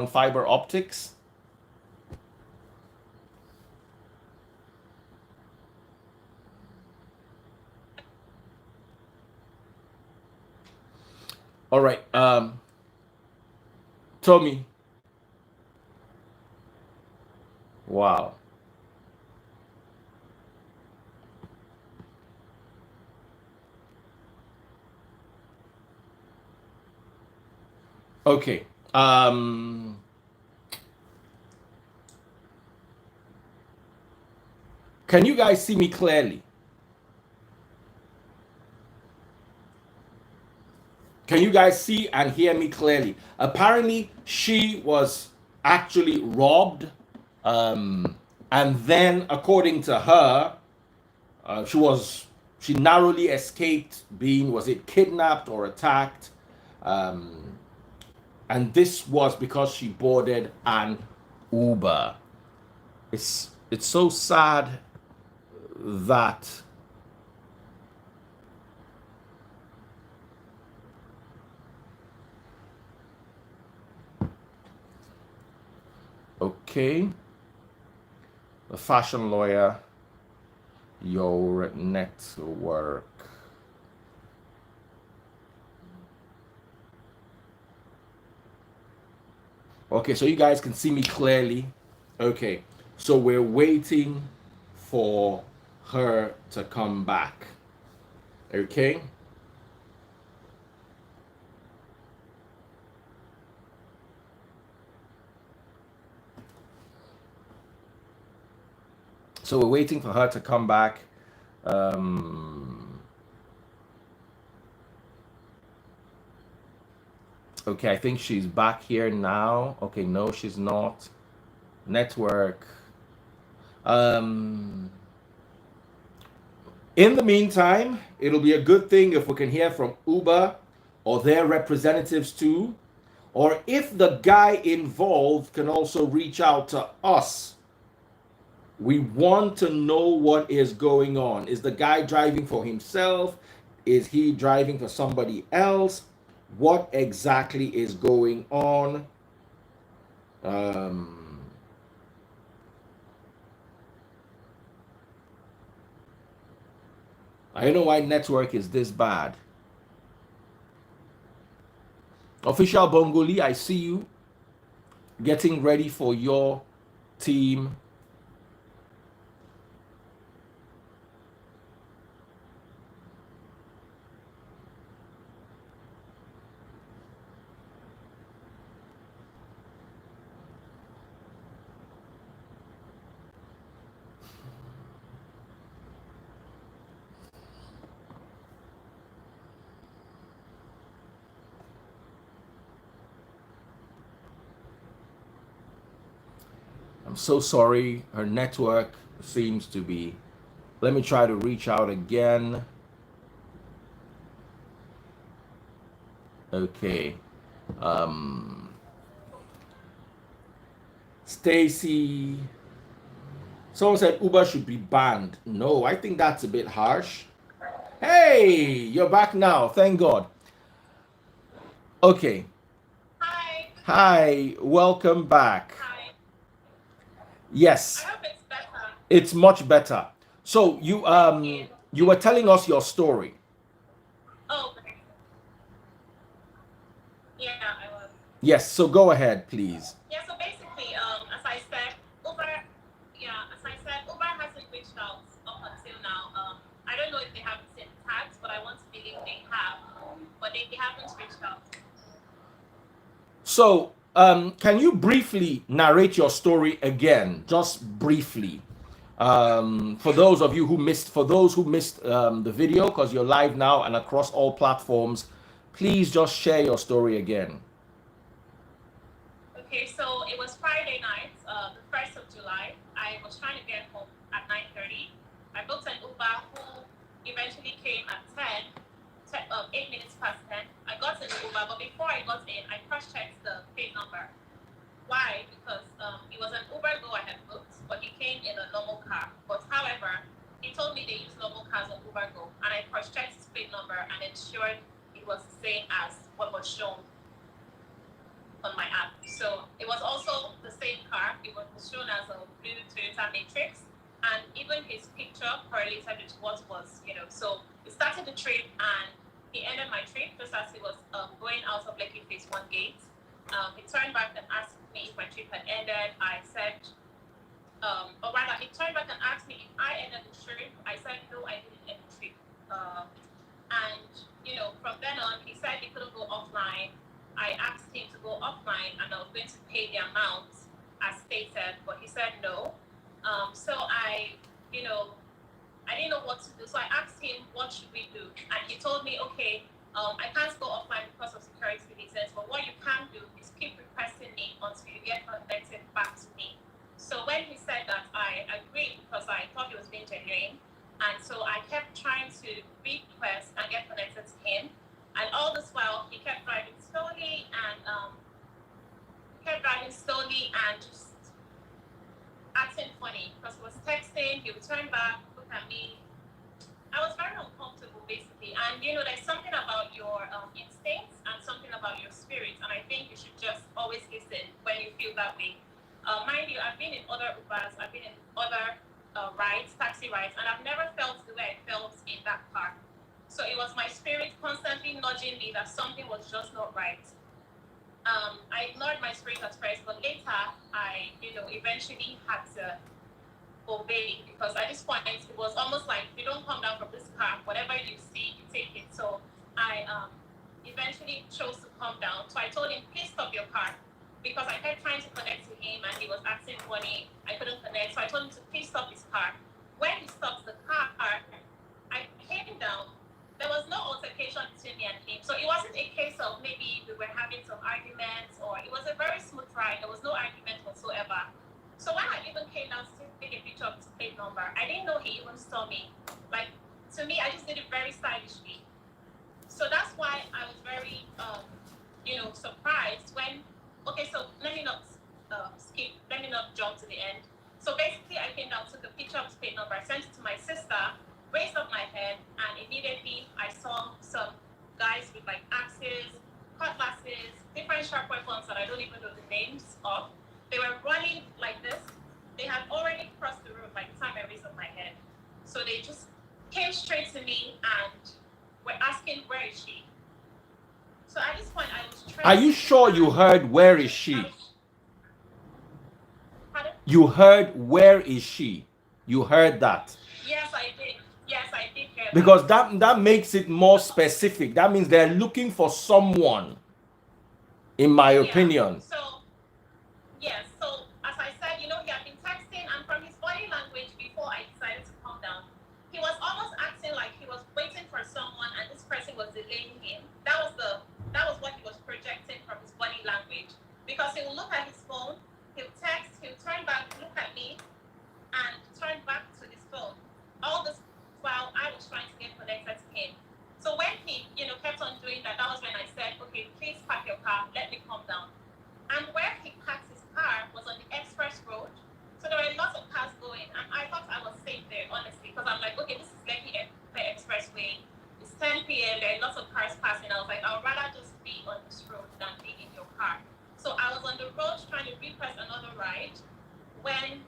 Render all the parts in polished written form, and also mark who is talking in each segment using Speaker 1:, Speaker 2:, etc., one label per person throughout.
Speaker 1: fiber optics. All right. Tommy. Wow. Okay. Can you guys see me clearly? Can you guys see and hear me clearly? Apparently, she was actually robbed. And then, according to her, she narrowly escaped being, was it kidnapped or attacked? Um, and this was because she boarded an Uber. It's so sad that okay, the fashion lawyer, your network. Okay, so you guys can see me clearly. Okay, so we're waiting for her to come back. Okay. So we're waiting for her to come back. Okay, I think she's back here now. Okay, no, she's not. Network. In the meantime, it'll be a good thing if we can hear from Uber or their representatives too, or if the guy involved can also reach out to us. We want to know what is going on. Is the guy driving for himself? Is he driving for somebody else? What exactly is going on? I don't know why network is this bad. Official Bongoli, I see you getting ready for your team. I'm so sorry. Her network seems to be. Let me try to reach out again. Okay. Stacy. Someone said Uber should be banned. No, I think that's a bit harsh. Hey, you're back now. Thank God. Okay.
Speaker 2: Hi.
Speaker 1: Hi, welcome back.
Speaker 2: Hi.
Speaker 1: Yes,
Speaker 2: I hope it's better.
Speaker 1: it's much better. So
Speaker 2: Thank you.
Speaker 1: you were telling us your story.
Speaker 2: Oh, okay. Yeah, I was.
Speaker 1: Yes, so go ahead, please.
Speaker 2: Yeah, so basically, as I said, Uber hasn't reached out up until now. I don't know if they haven't sent tags, but I want to believe they have, but they haven't reached out.
Speaker 1: So, can you briefly narrate your story again, just briefly, for those of you who missed, the video, because you're live now and across all platforms, please just share your story again.
Speaker 2: Okay, so it was Friday night, the 1st of July. I was trying to get home at 9:30. I booked an Uber who eventually came at 8 minutes past 10. I got in the Uber, but before I got in, I cross-checked the pay number. Why? Because it was an Uber Go I had booked, but he came in a normal car. But however, he told me they use normal cars on Uber Go, and I cross-checked his plate number and ensured it was the same as what was shown. on my app. So it was also the same car. It was shown as a blue Toyota Matrix, and even his picture correlated with what was, So we started the trip, and he ended my trip just as he was going out of Lekki Phase 1 gate. He turned back and asked me if my trip had ended. I said, or rather, he turned back and asked me if I ended the trip. I said, no, I didn't end the trip. And, from then on, he said he couldn't go offline. I asked him to go offline, and I was going to pay the amount as stated, but he said no. So I didn't know what to do. So I asked him, what should we do? And he told me, okay, I can't go offline because of security reasons, but what you can do is keep requesting me until you get connected back to me. So when he said that, I agreed because I thought he was being genuine. And so I kept trying to request and get connected to him. And all this while, he kept driving slowly and just acting funny because he was texting, he would turn back, look at me. I was very uncomfortable, basically. And, there's something about your instincts and something about your spirit. And I think you should just always listen when you feel that way. Mind you, I've been in other Ubers, I've been in other rides, taxi rides, and I've never felt the way I felt in that car. So it was my spirit constantly nudging me that something was just not right. I ignored my spirit at first, but later I, eventually had to obey because at this point it was almost like if you don't come down from this car, whatever you see, you take it. So I eventually chose to come down. So I told him, please stop your car because I kept trying to connect to him and he was acting funny. I couldn't connect. So I told him to please stop his car. When he stops the car, I came down. There was no altercation between me and him. So it wasn't a case of maybe we were having some arguments or it was a very smooth ride. There was no argument whatsoever. So when I even came down to take a picture of his plate number, I didn't know he even saw me. Like, to me, I just did it very stylishly. So that's why I was very, surprised when, okay, so let me not skip, let me not jump to the end. So basically, I came down, took a picture of his plate number, I sent it to my sister, raised up my head, and immediately I saw some guys with like axes, cutlasses, different sharp weapons that I don't even know the names of. They were running like this. They had already crossed the road by the time I raised up my head. So they just came straight to me and were asking, where is she? So at this point, I was trying.
Speaker 1: Are you sure you heard, where is she?
Speaker 2: Pardon?
Speaker 1: You heard, where is she? You heard that.
Speaker 2: Yes, I did. Yes, I did hear that.
Speaker 1: Because that makes it more specific. That means they're looking for someone, in my opinion.
Speaker 2: So, yes. So, as I said, he had been texting, and from his body language before I decided to come down, he was almost acting like he was waiting for someone, and this person was delaying him. That was what he was projecting from his body language. Because he would look at his phone, he would text, he would turn back, look at me, and turn back to his phone. All this while I was trying to get connected to him. So when he, kept on doing that, that was when I said, okay, please park your car, let me come down. And where he parked his car was on the express road. So there were lots of cars going, and I thought I was safe there, honestly, because I'm like, okay, this is Lekki Expressway. It's 10 p.m., there are lots of cars passing. I was like, I would rather just be on this road than be in your car. So I was on the road trying to request another ride when,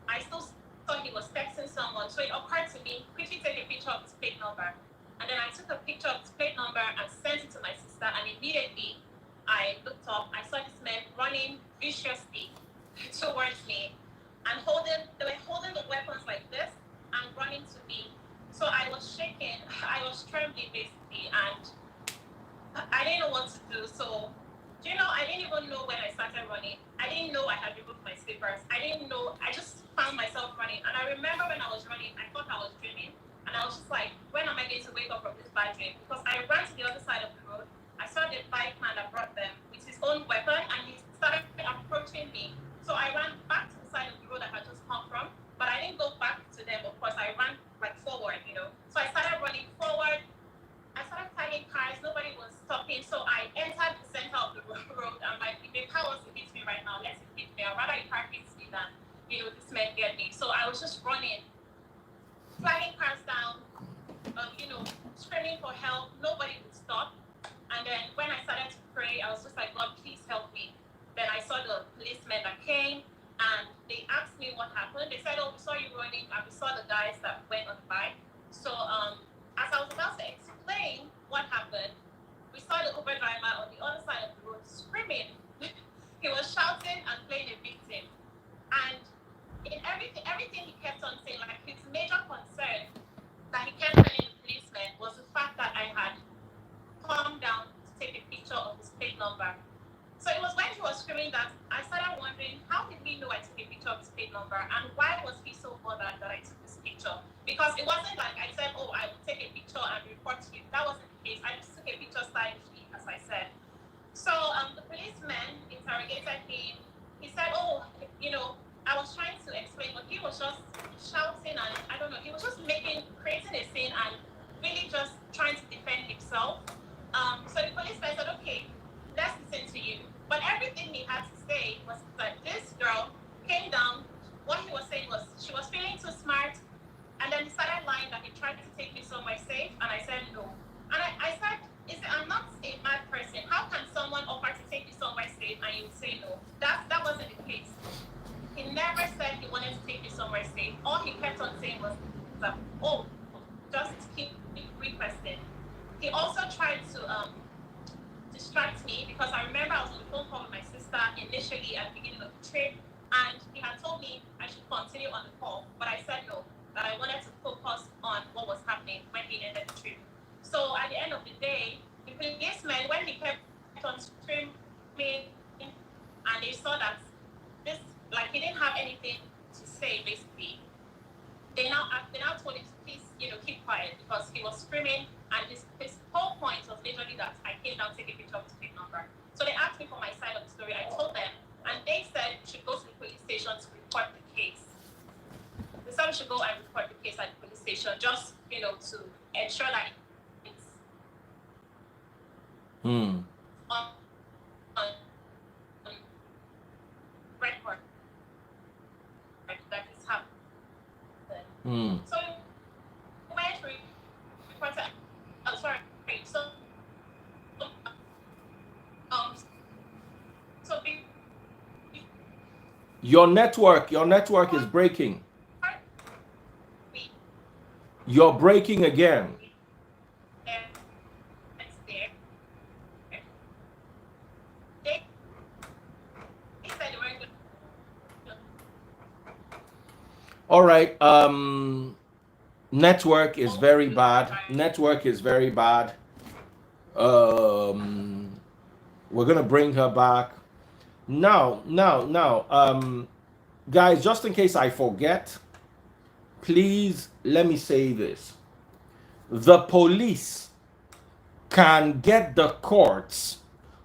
Speaker 2: I still thought he was texting someone. So it occurred to me, quickly take a picture of his plate number. And then I took a picture of his plate number and sent it to my sister. And immediately I looked up, I saw this man running viciously towards me and they were holding the weapons like this and running to me. So I was shaking, I was trembling basically, and I didn't know what to do. So, I didn't even know when I started running. I didn't know I had removed my slippers. I didn't know, I just found myself running. And I remember when I was running, I thought I was dreaming. And I was just like, when am I going to wake up from this bad dream? Because I ran to the other side of the road. I saw the bike man that brought them with his own weapon, and he started approaching me. So I ran back to the side of the road I had just come from. But I didn't go back to them, of course. I ran like forward, So I started running forward. I started tagging cars. Nobody was stopping. So I entered the center of the road. I'm like, if a car wants to hit me right now, let it hit me. I'd rather a car hits me than, this man get me. So I was just running, flagging cars down, screaming for help. Nobody would stop. And then when I started to pray, I was just like, God, please help me. Then I saw the policemen that came and they asked me what happened. They said, oh, we saw you running and we saw the guys that went on the bike. So as I was about to explain what happened, we saw the Uber driver on the other side of the road screaming. He was shouting and playing a victim. And in everything he kept on saying, like his major concern that he kept telling the policeman was the fact that I had come down to take a picture of his plate number. So it was when he was screaming that I started wondering, how did he know I took a picture of his plate number, and why was he so bothered that I took this picture? Because it wasn't like I said, oh, I will take a picture and report to you. That wasn't the case. I just took a picture stylishly, as I said. So the policeman interrogated him. He said, oh, I was trying to explain, but he was just shouting and I don't know, he was just creating a scene and really just trying to defend himself. So the policeman said, okay, let's listen to you. But everything he had to say was that this girl came down. What he was saying was she was feeling too smart. And then he started lying that he tried to take me somewhere safe. And I said no. And I said, I'm not a mad person. How can someone offer to take you somewhere safe and you say no? That wasn't the case. He never said he wanted to take you somewhere safe. All he kept on saying was that, oh, just keep requesting. He also tried to distract me because I remember I was on the phone call with my sister initially at the beginning of the trip, and he had told me I should continue on the call, but I said no, that I wanted to focus on what was happening when he ended the trip. So at the end of the day, the policeman, when he kept on screaming, and they saw that this, like, he didn't have anything to say, basically, they now told him to please, keep quiet because he was screaming, and his whole point was literally that I came down to take a picture of his plate number. So they asked me for my side of the story. I told them, and they said we should go to the police station to report the case. They said we should go and report the case at the police station, just to ensure that it's on record that this happened. So we went to report it. Sorry. So
Speaker 1: your network is breaking. You're breaking again. All right. Network is very bad. We're gonna bring her back. Now, guys, just in case I forget, please let me say this. The police can get the courts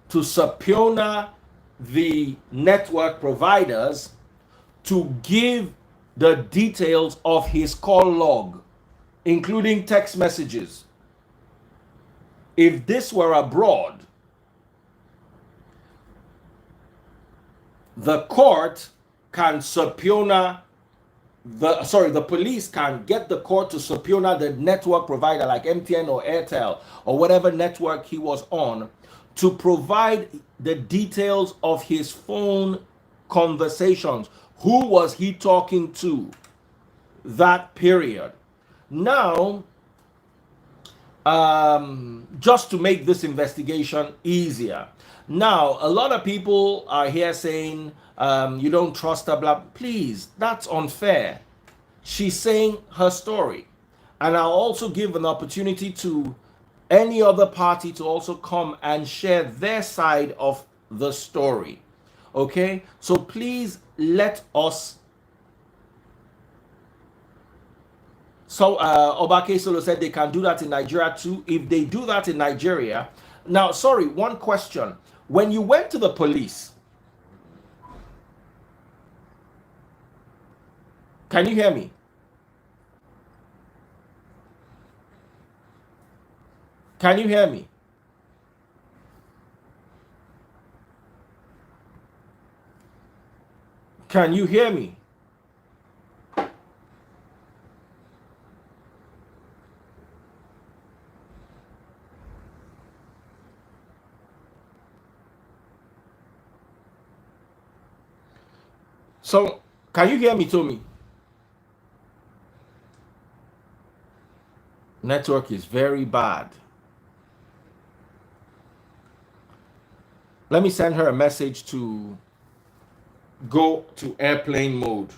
Speaker 1: to subpoena the network providers to give the details of his call log, including text messages. If this were abroad, the court can subpoena the police can get the court to subpoena the network provider like MTN or Airtel or whatever network he was on to provide the details of his phone conversations. Who was he talking to that period? Now, just to make this investigation easier. Now, a lot of people are here saying, you don't trust her, blah. Please, that's unfair. She's saying her story. And I'll also give an opportunity to any other party to also come and share their side of the story. Okay? So please let us. So Obake Solo said they can do that in Nigeria too. If they do that in Nigeria. Now, sorry, one question. When you went to the police, can you hear me? Can you hear me? Can you hear me? So, can you hear me, Tommy? Network is very bad. Let me send her a message to go to airplane mode.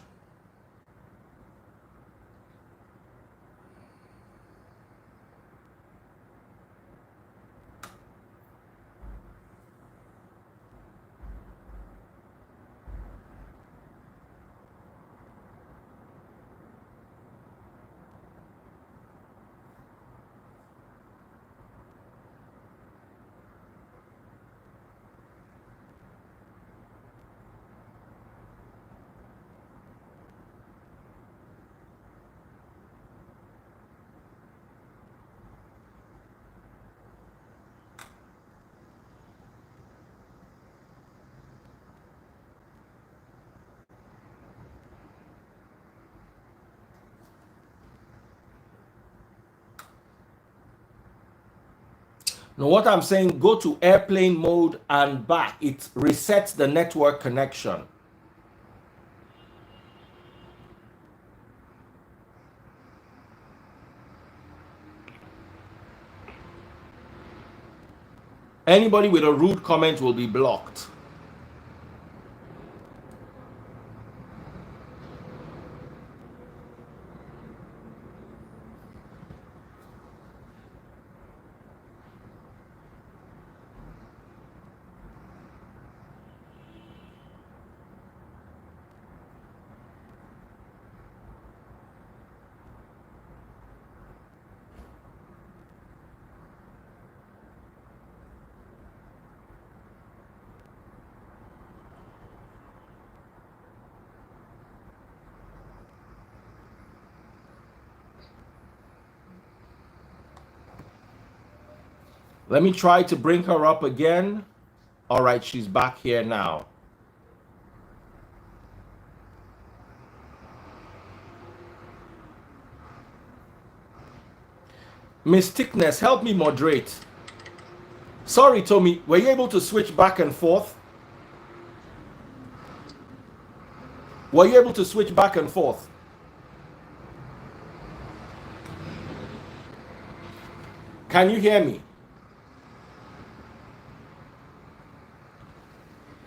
Speaker 1: Now, what I'm saying, go to airplane mode and back. It resets the network connection. Anybody with a rude comment will be blocked. Let me try to bring her up again. All right, she's back here now. Miss Thickness, help me moderate. Sorry, Tommy, were you able to switch back and forth? Were you able to switch back and forth? Can you hear me?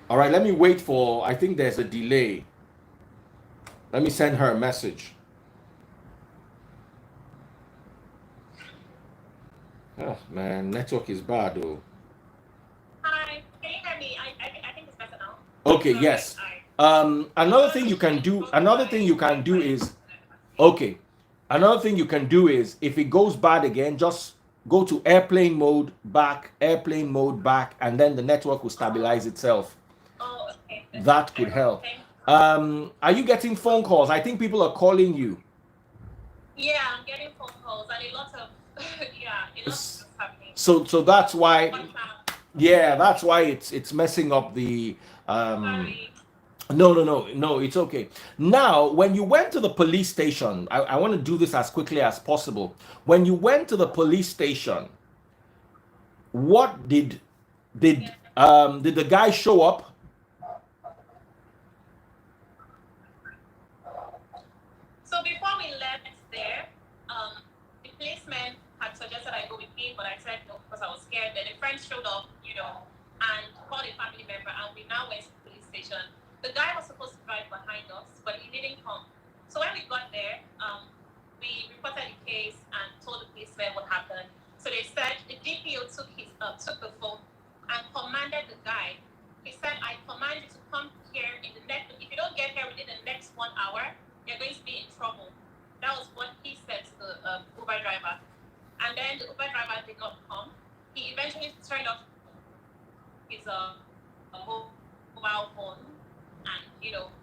Speaker 1: All right, let me wait for, I think there's a delay. Let me send her a message. Oh, man, network is bad, though.
Speaker 2: Hi, can you hear me? I think it's better now.
Speaker 1: Okay, yes. Another thing you can do is, okay, another thing you can do is, if it goes bad again, just go to airplane mode back, and then the network will stabilize itself.
Speaker 2: Oh, okay.
Speaker 1: That could help. Are you getting phone calls? I think people are calling you.
Speaker 2: Yeah, I'm getting phone calls and a lot of happening.
Speaker 1: So that's why, yeah, that's why it's messing up the
Speaker 2: Sorry.
Speaker 1: No, it's okay. Now, when you went to the police station, I want to do this as quickly as possible. When you went to the police station, what did the guy show up?
Speaker 2: So before we left there, the policeman had suggested I go with him, but I said no because I was scared. Then a friend showed up, and called a family member, and we now went to the police station. The guy was supposed to drive behind us, but he didn't come. So when we got there, we reported the case and told the policeman what happened. So they said the DPO took the phone and commanded the guy. He said, "I command you to come here in the next. If you don't get here within the next 1 hour, you're going to be in trouble." That was what he said to the Uber driver. And then the Uber driver did not come. He eventually turned off his mobile phone, and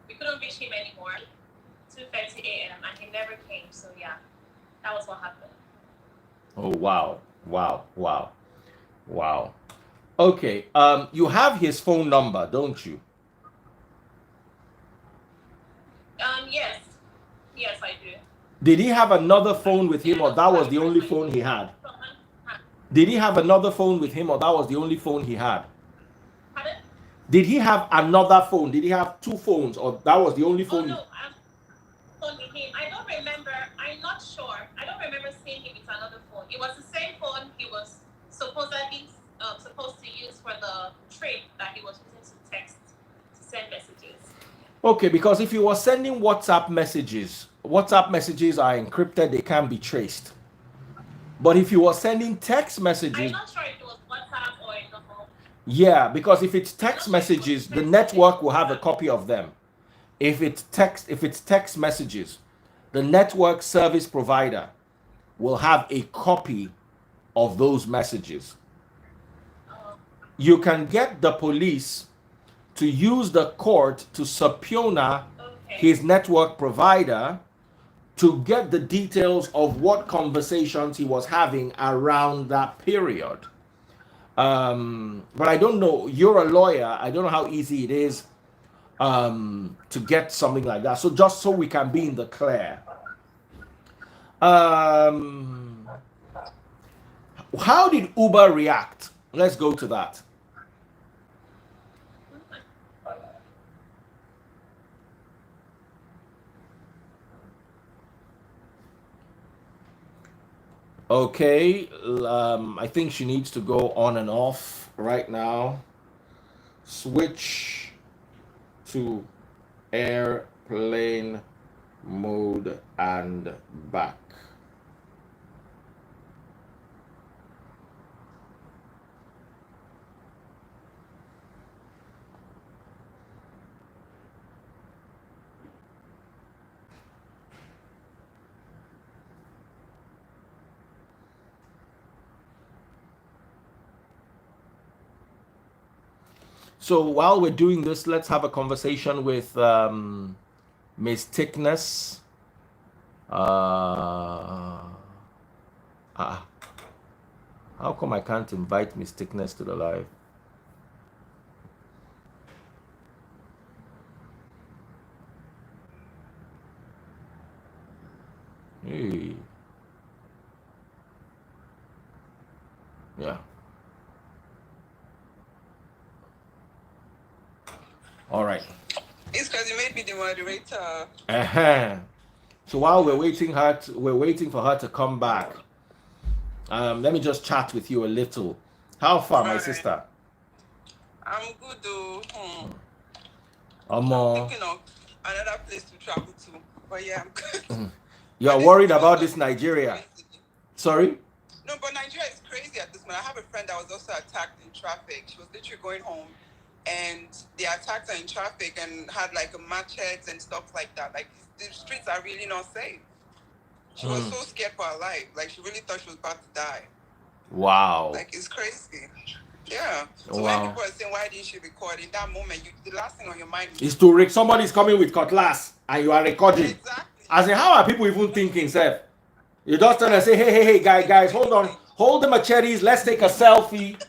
Speaker 2: we couldn't reach him anymore. 2:30 a.m. and he never came. So yeah, that was what happened.
Speaker 1: Oh wow. Okay, you have his phone number, don't you?
Speaker 2: Yes, I do.
Speaker 1: Did he have another phone with him, or that was the only phone he had? Did he have another phone with him, or that was the only phone he had?
Speaker 2: Pardon?
Speaker 1: Did he have another phone? Did he have two phones, or that was the only
Speaker 2: Oh
Speaker 1: phone?
Speaker 2: no, I'm only him. I don't remember. I'm not sure. I don't remember seeing him with another phone. It was the same phone he was supposedly supposed to use for the trip that he was using to text, to send messages.
Speaker 1: Okay, because if you were sending WhatsApp messages are encrypted, they can't be traced. But if you were sending text
Speaker 2: I'm
Speaker 1: messages,
Speaker 2: not sure if it was WhatsApp or no.
Speaker 1: yeah, because if it's
Speaker 2: I'm not
Speaker 1: text
Speaker 2: sure if it was
Speaker 1: messages, the
Speaker 2: text or
Speaker 1: network will have a
Speaker 2: WhatsApp.
Speaker 1: copy of them. If it's text messages, the network service provider will have a copy of those messages.
Speaker 2: Oh,
Speaker 1: You can get the police to use the court to subpoena
Speaker 2: okay.
Speaker 1: his network provider to get the details of what conversations he was having around that period. But I don't know. You're a lawyer. I don't know how easy it is to get something like that. So just so we can be in the clear. Um, how did Uber react? Let's go to that. Okay, I think she needs to go on and off right now. Switch to airplane mode and back. So while we're doing this, let's have a conversation with Miss Thickness. Ah, how come I can't invite Miss Thickness to the live? Hey, yeah. All right.
Speaker 3: It's because you made me the moderator.
Speaker 1: Uh-huh. So while we're waiting for her to come back. Let me just chat with you a little. How far, my
Speaker 3: Right.
Speaker 1: sister?
Speaker 3: I'm good though.
Speaker 1: I'm
Speaker 3: thinking of another place to travel to. But yeah, I'm good.
Speaker 1: You are
Speaker 3: But
Speaker 1: worried
Speaker 3: this
Speaker 1: about
Speaker 3: was
Speaker 1: this Nigeria.
Speaker 3: crazy.
Speaker 1: Sorry?
Speaker 3: No, but Nigeria is crazy at this moment. I have a friend that was also attacked in traffic. She was literally going home and they attacked her in traffic and had like a machete and stuff like that. Like the streets are really not safe. She was so scared for her life. Like she really thought she was about to die.
Speaker 1: Wow.
Speaker 3: Like it's crazy. Yeah. So
Speaker 1: Wow.
Speaker 3: when people are saying why didn't she record in that moment, the last thing on your mind
Speaker 1: Is to Rick. Somebody's coming with cutlass and you are recording.
Speaker 3: Exactly.
Speaker 1: As in, how are people even thinking, Seth? You just trying to say, hey, guys, hold on. Hold the machetes. Let's take a selfie.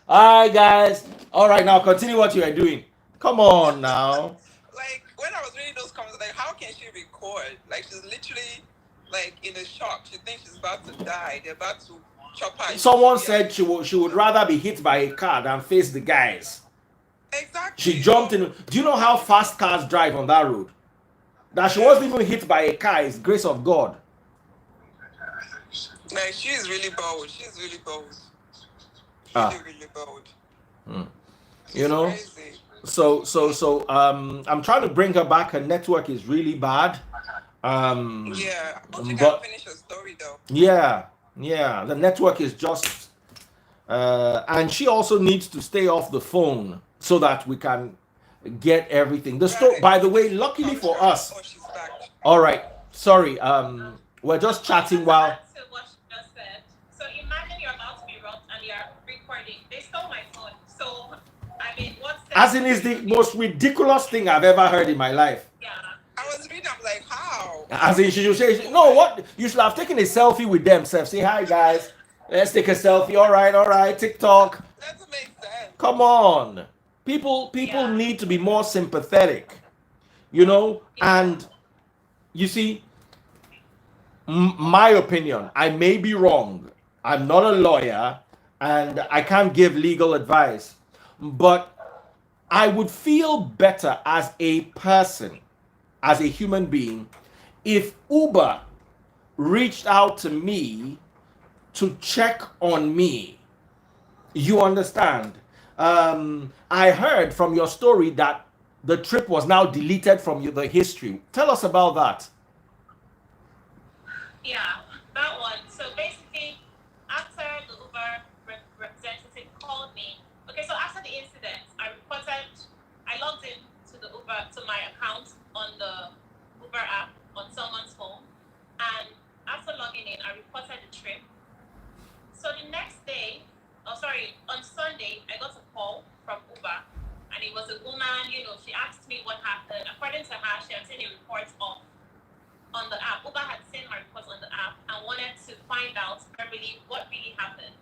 Speaker 1: All right, guys. All right, now continue what you are doing. Come on now.
Speaker 3: Like when I was reading those comments, like how can she record? Like she's literally like in a shock. She thinks she's about to die. They're about to chop her.
Speaker 1: Someone said she would rather be hit by a car than face the guys.
Speaker 3: Exactly.
Speaker 1: She jumped in. Do you know how fast cars drive on that road? That she wasn't even hit by a car is grace of God.
Speaker 3: Like she's really bold. She's really bold. Really bold.
Speaker 1: You know.
Speaker 3: Crazy.
Speaker 1: So I'm trying to bring her back. Her network is really bad.
Speaker 3: Yeah. But you can finish your story though.
Speaker 1: Yeah. The network is just and she also needs to stay off the phone so that we can get everything. The story, by the way, luckily for us.
Speaker 3: Oh, she's back.
Speaker 1: All right. Sorry. We're just chatting while.
Speaker 2: To what she just said. So imagine you're about to be robbed and you're recording. They stole my phone. So I mean, what's
Speaker 1: As in, is the most ridiculous thing I've ever heard in my life.
Speaker 2: Yeah.
Speaker 3: I was reading. I'm like, how?
Speaker 1: As in, she should say, no, what? You should have taken a selfie with them, Seth. Say, hi, guys. Let's take a selfie. All right. TikTok.
Speaker 3: That doesn't make sense.
Speaker 1: Come on. People need to be more sympathetic, you know? And you see, my opinion, I may be wrong. I'm not a lawyer and I can't give legal advice. But I would feel better as a person, as a human being, if Uber reached out to me to check on me. You understand? I heard from your story that the trip was now deleted from the history. Tell us about that.
Speaker 2: Yeah, that one. So basically, after the Uber representative called me, okay, so after the incident, I logged in to the Uber, to my account on the Uber app on someone's phone. And after logging in, I reported the trip. So the next day, on Sunday, I got a call from Uber. And it was a woman, she asked me what happened. According to her, she had seen a report on the app. Uber had seen my report on the app and wanted to find out verbally what really happened.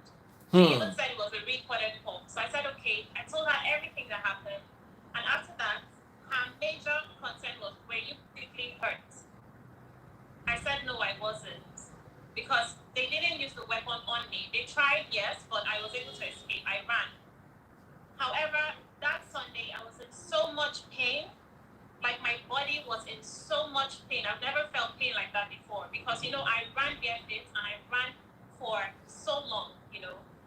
Speaker 2: She even said it was a recorded call. So I said, okay. I told her everything that happened. And after that, her major concern was, were you physically hurt? I said, no, I wasn't. Because they didn't use the weapon on me. They tried, yes, but I was able to escape. I ran. However, that Sunday, I was in so much pain. Like, my body was in so much pain. I've never felt pain like that before. Because, I ran barefoot and I ran for so long.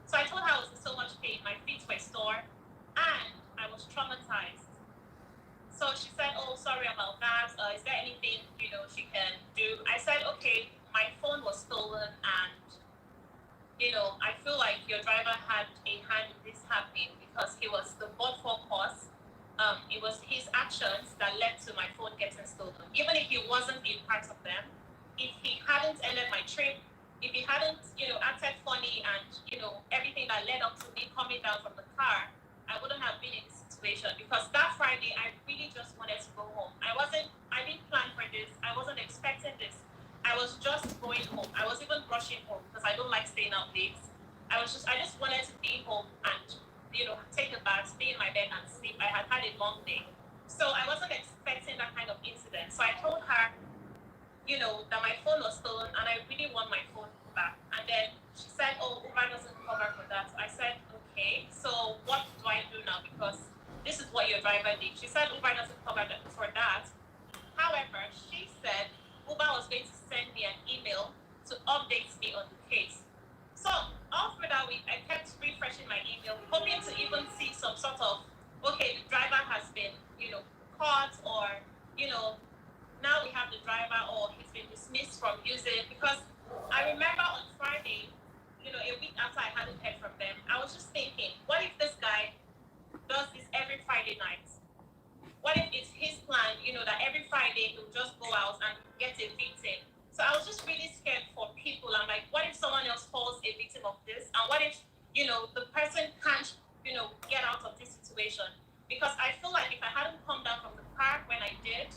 Speaker 2: So I told her I was in so much pain. My feet were sore. And I was traumatized. So she said, oh, sorry about that. Is there anything, she can do? I said, okay, my phone was stolen and, I feel like your driver had a hand in this happening because he was the but-for cause. It was his actions that led to my phone getting stolen. Even if he wasn't in part of them, if he hadn't ended my trip, if he hadn't, acted funny and, everything that led up to me coming down from the car, I wouldn't have been in this situation because that Friday, I really just wanted to go home. I didn't plan for this. I wasn't expecting this. I was just going home. I was even rushing home because I don't like staying out late. I just wanted to be home and, take a bath, stay in my bed and sleep. I had had a long day. So I wasn't expecting that kind of incident. So I told her, that my phone was stolen and I really want my phone back. And then she said, oh, Uber doesn't cover for that. I said, okay, so what do I do now? Because this is what your driver did. She said Uber doesn't cover for that. However, she said Uber was going to send me an email to update me on the case. So all through that week, I kept refreshing my email, hoping to even see some sort of, okay, the driver has been, caught or, now we have the driver or he's been dismissed from using. Because I remember on Friday, a week after I hadn't heard from them, I was just thinking, what if this guy does this every Friday night? What if it's his plan, that every Friday he'll just go out and get a victim? So I was just really scared for people. I'm like, what if someone else falls a victim of this? And what if, the person can't, get out of this situation? Because I feel like if I hadn't come down from the car when I did,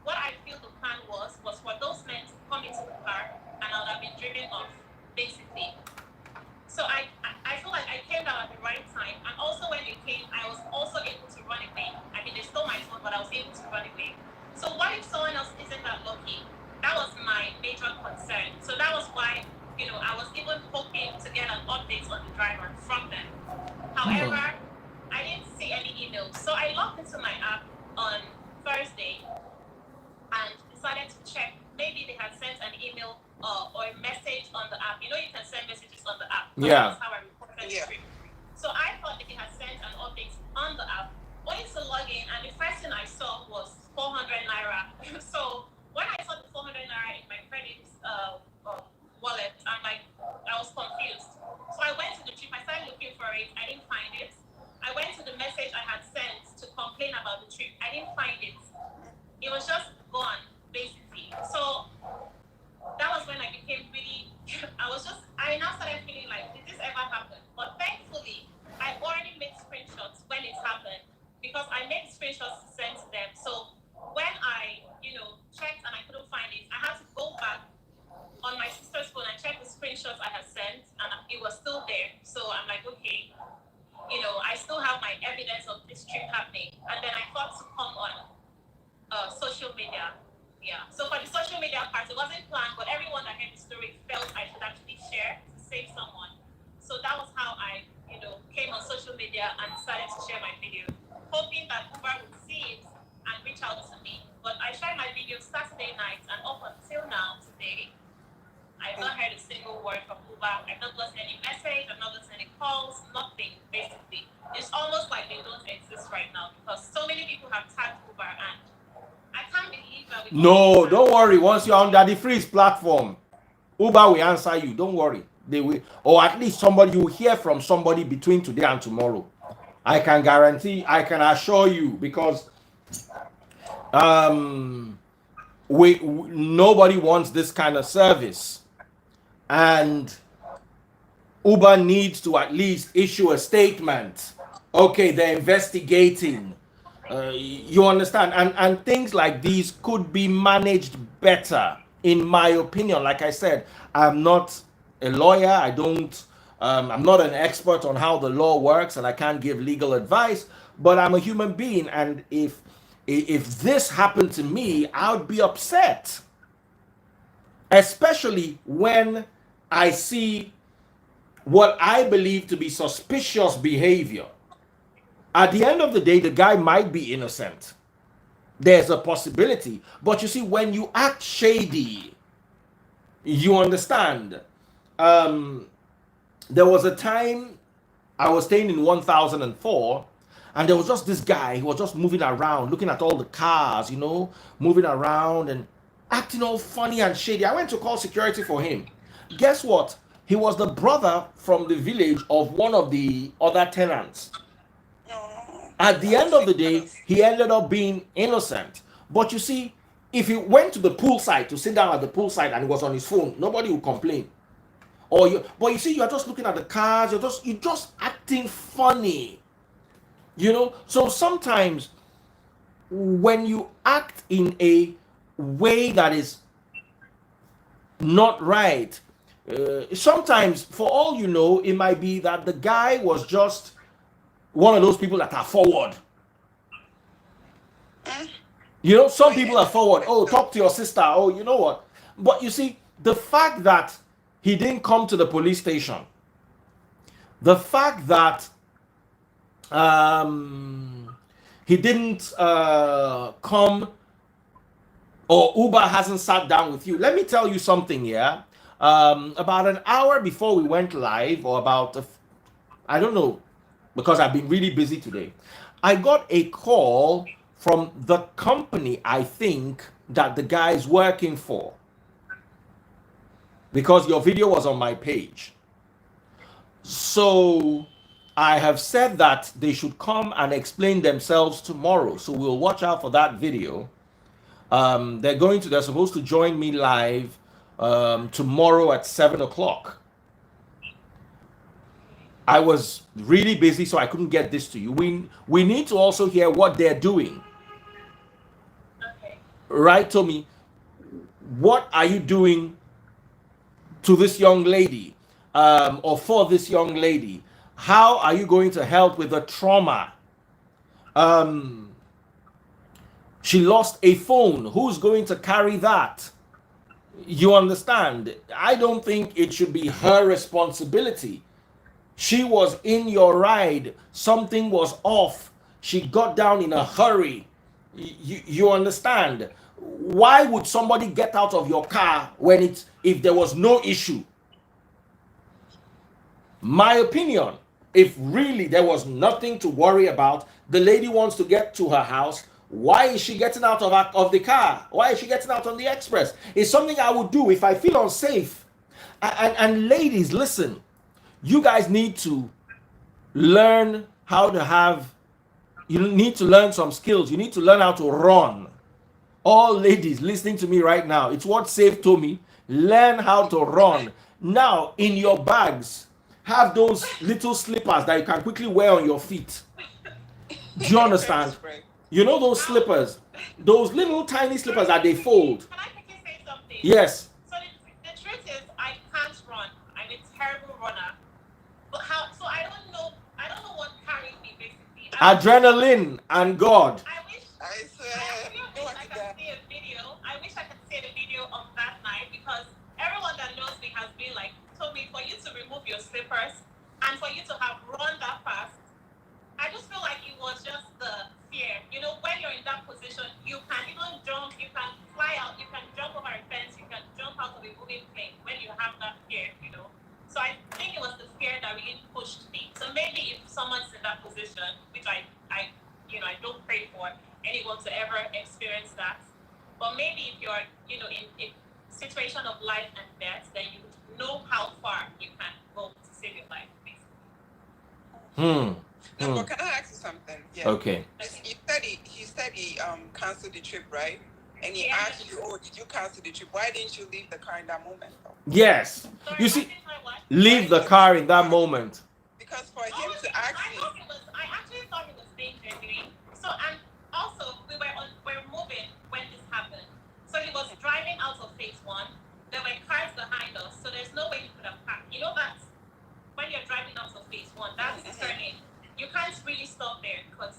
Speaker 2: what I feel the plan was for those men to come into the car and I would have been driven off, basically. So I feel like I came down at the right time. And also when they came, I was also able to run away. I mean, they stole my phone, but I was able to run away. So what if someone else isn't that lucky? That was my major concern. So that was why, I was even hoping to get an update on the driver from them. However, I didn't see any emails. So I logged into my app on Thursday and decided to check. Maybe they had sent an email or a message on the app. You can send messages on the app.
Speaker 1: Yeah.
Speaker 2: That's how I reported the trip. So I thought they had sent an update on the app. Went to log in, and the first thing I saw was 400 naira. So when I saw the 400 naira in my credit wallet, I was confused. So I went to the trip. I started looking for it. I didn't find it. I went to the message I had sent to complain about the trip. I didn't find it. It was just gone, basically. So that was when I became really, I now started feeling like, did this ever happen? But thankfully, I already made screenshots when it happened because I made screenshots to send to them. So when I, checked and I couldn't find it, I had to go back on my sister's phone and check the screenshots I had sent and it was still there. So I'm like, okay, I still have my evidence of this trip happening. And then I thought to come on social media. Yeah. So for the social media part, it wasn't planned, but everyone that heard the story felt I should actually share to save someone. So that was how I, came on social media and decided to share my video. hoping that Uber would see it and reach out to me. But I shared my video Saturday night, and up until now, today, I've not heard a single word from Uber. I've not gotten any message. I've not gotten any calls. Nothing, basically. It's almost like they don't exist right now because so many people have tagged Uber, and I can't believe that.
Speaker 1: No, don't worry. Once you're on the Freeze platform, Uber will answer you. Don't worry. They will, or at least somebody, you will hear from somebody between today and tomorrow. I can guarantee, I can assure you, because nobody wants this kind of service, and Uber needs to at least issue a statement. Okay, they're investigating. You understand, and things like these could be managed better, in my opinion. Like I said, I'm not a lawyer. I'm not an expert on how the law works, and I can't give legal advice. But I'm a human being, and if this happened to me, I would be upset, especially when I see what I believe to be suspicious behavior. At the end of the day, the guy might be innocent. There's a possibility. But you see, when you act shady, you understand. There was a time I was staying in 1004, and there was just this guy who was just moving around, looking at all the cars, moving around and acting all funny and shady. I went to call security for him. Guess what? He was the brother from the village of one of the other tenants. At the end of the day, he ended up being innocent. But you see, if he went to the poolside to sit down at the poolside and he was on his phone, nobody would complain. But you see, you're just looking at the cars, you're just acting funny. So sometimes when you act in a way that is not right, sometimes, for all you know, it might be that the guy was just one of those people that are forward. Some people are forward. Oh, talk to your sister. Oh, you know what? But you see, the fact that he didn't come to the police station, the fact that he didn't come, or Uber hasn't sat down with you. Let me tell you something here. About an hour before we went live, or I don't know, because I've been really busy today, I got a call from the company, I think, that the guy is working for, because your video was on my page. So I have said that they should come and explain themselves tomorrow. So we'll watch out for that video. They're supposed to join me live tomorrow at 7 o'clock. I was really busy, so I couldn't get this to you. We need to also hear what they're doing.
Speaker 2: Okay.
Speaker 1: Right, Tommy? What are you doing to this young lady, or for this young lady? How are you going to help with the trauma? She lost a phone. Who's going to carry that? You understand? I don't think it should be her responsibility. She was in your ride. Something was off. She got down in a hurry. You understand? Why would somebody get out of your car if there was no issue? My opinion, if really there was nothing to worry about, the lady wants to get to her house. Why is she getting out of the car? Why is she getting out on the express? It's something I would do if I feel unsafe. And ladies, listen. You guys need to learn how to you need to learn some skills. You need to learn how to run. All ladies listening to me right now, it's what saved Tommy. Learn how to run. Now, in your bags, have those little slippers that you can quickly wear on your feet. Do you understand? You know those slippers? Those little tiny slippers that they fold.
Speaker 2: Can I quickly say something?
Speaker 1: Yes.
Speaker 2: So the truth is, I can't run. I'm a terrible runner. But so I don't know what carries me, basically.
Speaker 1: Adrenaline and God.
Speaker 2: I wish I could see a video. I wish I could see the video of that night, because everyone that knows me has been like, told me, for you to remove your slippers and for you to have run that fast, I just feel like it was just the experienced that. But maybe if you're, in a situation of life and death, then you know how far you can go to save your life, basically.
Speaker 3: No, but can I ask you something? Yeah.
Speaker 1: Okay.
Speaker 3: He said he canceled the trip, right? And he asked you, oh, did you cancel the trip? Why didn't you leave the car in that moment, though?
Speaker 1: Yes.
Speaker 2: Sorry,
Speaker 1: You see,
Speaker 2: what?
Speaker 1: leave the car in that moment.
Speaker 3: Because for him to ask me,
Speaker 2: I actually thought he was being genuine. So, and also we were moving when this happened. So he was driving out of phase 1. There were cars behind us, so there's no way he could have parked. You know that when you're driving out of phase 1, that's turning. You can't really stop there because.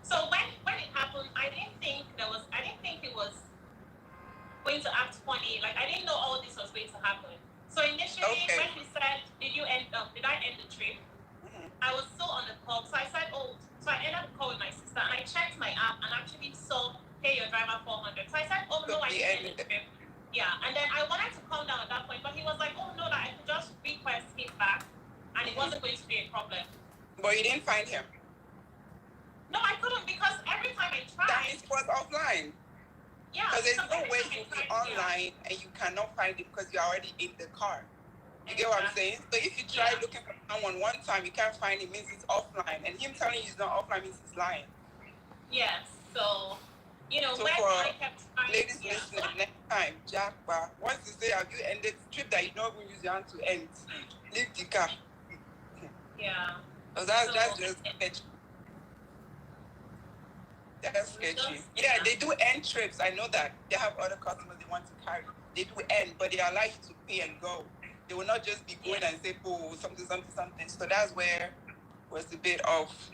Speaker 2: So when it happened, I didn't think it was going to act funny. Like I didn't know all this was going to happen. So initially, when he said, "Did I end the trip?" I was still on the call, so I said, "Oh." So I ended up calling my sister, and I checked my app and actually saw, "Pay your driver 400." So I said, "Oh no, I didn't end the trip." Yeah, and then I wanted to calm down at that point, but he was like, "Oh no, that I could just request him back, and it wasn't going to be a problem."
Speaker 3: But you didn't find him.
Speaker 2: No, I couldn't because every time I tried.
Speaker 3: That means he was offline.
Speaker 2: Yeah.
Speaker 3: Because there's no way you'll be online and you cannot find him because you're already in the car. You get what I'm saying? So if you try looking for someone one time, you can't find him, means he's offline. And him telling you he's not offline means he's lying.
Speaker 2: Yes. So,
Speaker 3: so
Speaker 2: when
Speaker 3: for
Speaker 2: I kept trying.
Speaker 3: Ladies listening, next time, Jackpa, once you say, have you ended the trip that you don't even use your hand to end, leave the car.
Speaker 2: Yeah.
Speaker 3: So that's just sketchy. That's sketchy. Yeah, they do end trips. I know that. They have other customers they want to carry. They do end, but they allow you to pay and go. They will not just be going and say, oh, something. So that's where was a bit off.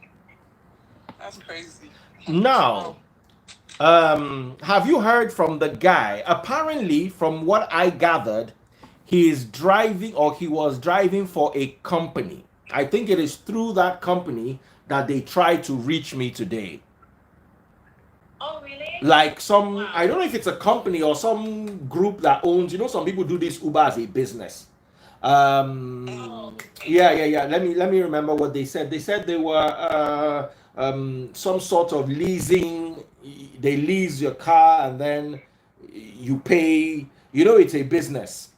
Speaker 3: That's crazy.
Speaker 1: Now, have you heard from the guy? Apparently, from what I gathered, he was driving for a company. I think it is through that company that they tried to reach me today.
Speaker 2: Oh, really?
Speaker 1: Like I don't know if it's a company or some group that owns, some people do this Uber as a business. Yeah. Let me remember what they said. They said they were some sort of leasing. They lease your car and then you pay. It's a business.